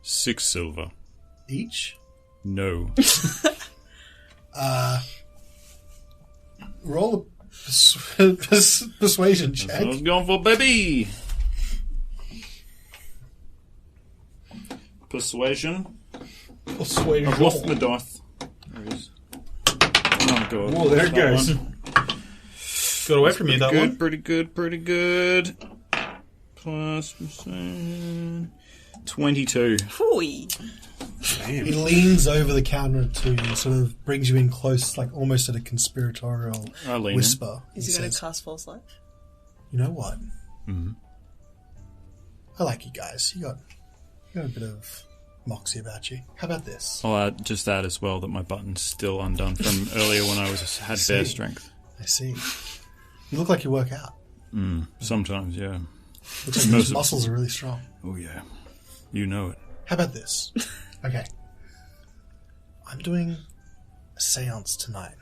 Speaker 4: 6 silver?
Speaker 2: Each?
Speaker 4: No.
Speaker 2: Roll a persuasion
Speaker 4: That's what I
Speaker 2: check.
Speaker 4: was going for, baby. Persuasion. I've lost my dice. There it is. Oh, God.
Speaker 1: Oh, there it goes.
Speaker 3: Got away from you, that one.
Speaker 4: Pretty good. Plus 22.
Speaker 5: Hooey.
Speaker 2: He leans over the counter to you and sort of brings you in close, like almost at a conspiratorial
Speaker 4: I lean in.
Speaker 2: whisper.
Speaker 5: Is he going to
Speaker 2: says,
Speaker 5: cast False Life?
Speaker 2: You know what?
Speaker 4: Mm-hmm.
Speaker 2: I like you guys. You got a bit of moxie about you. How about this?
Speaker 4: I'll just add as well that my button's still undone from earlier when I had bear strength.
Speaker 2: I see. You look like you work out.
Speaker 4: Sometimes, yeah.
Speaker 2: Looks like those muscles are really strong.
Speaker 4: Oh, yeah. You know it.
Speaker 2: How about this? Okay. I'm doing a seance tonight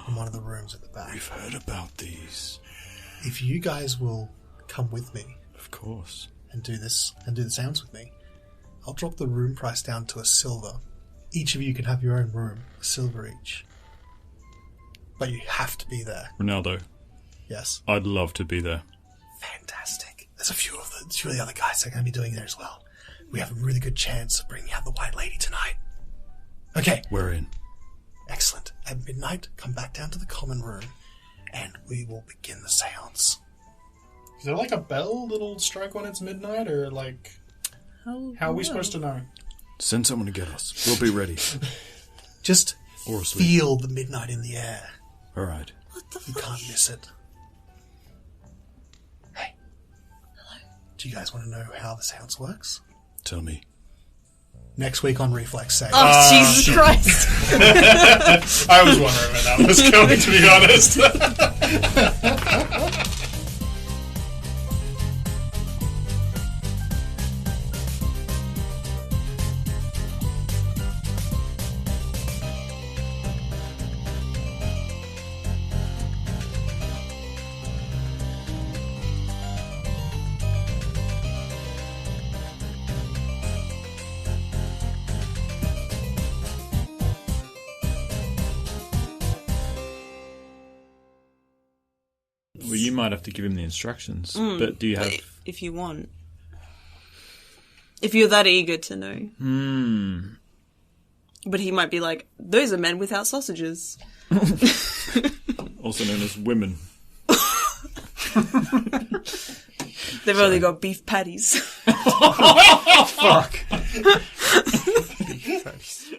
Speaker 2: in one of the rooms at the back.
Speaker 4: We've heard about these.
Speaker 2: If you guys will come with me
Speaker 4: Of course.
Speaker 2: and do the seance with me, I'll drop the room price down to a silver. Each of you can have your own room, a silver each. But you have to be there.
Speaker 4: Ronaldo,
Speaker 2: Yes.
Speaker 4: I'd love to be there.
Speaker 2: Fantastic. There's a few of the other guys that are going to be doing there as well. We have a really good chance of bringing out the White Lady tonight. Okay.
Speaker 4: We're in.
Speaker 2: Excellent. At midnight, come back down to the common room, and we will begin the seance.
Speaker 3: Is there like a bell that'll strike when it's midnight, or like... How are we supposed to know?
Speaker 4: Send someone to get us. We'll be ready.
Speaker 2: Just
Speaker 4: Or asleep.
Speaker 2: feel the midnight in the air.
Speaker 4: All right.
Speaker 5: What the
Speaker 2: You
Speaker 5: fuck?
Speaker 2: can't miss it. Hey. Hello. Do you guys want to know how the seance works?
Speaker 4: Tell me.
Speaker 2: Next week on Reflex, say.
Speaker 5: Oh, Jesus Christ.
Speaker 3: I was wondering where that was going, to be honest.
Speaker 4: you might have to give him the instructions. But do you have...
Speaker 5: If you want. If you're that eager to know. But he might be like, those are men without sausages.
Speaker 4: Also known as women.
Speaker 5: They've only got beef patties.
Speaker 1: Fuck. Beef patties.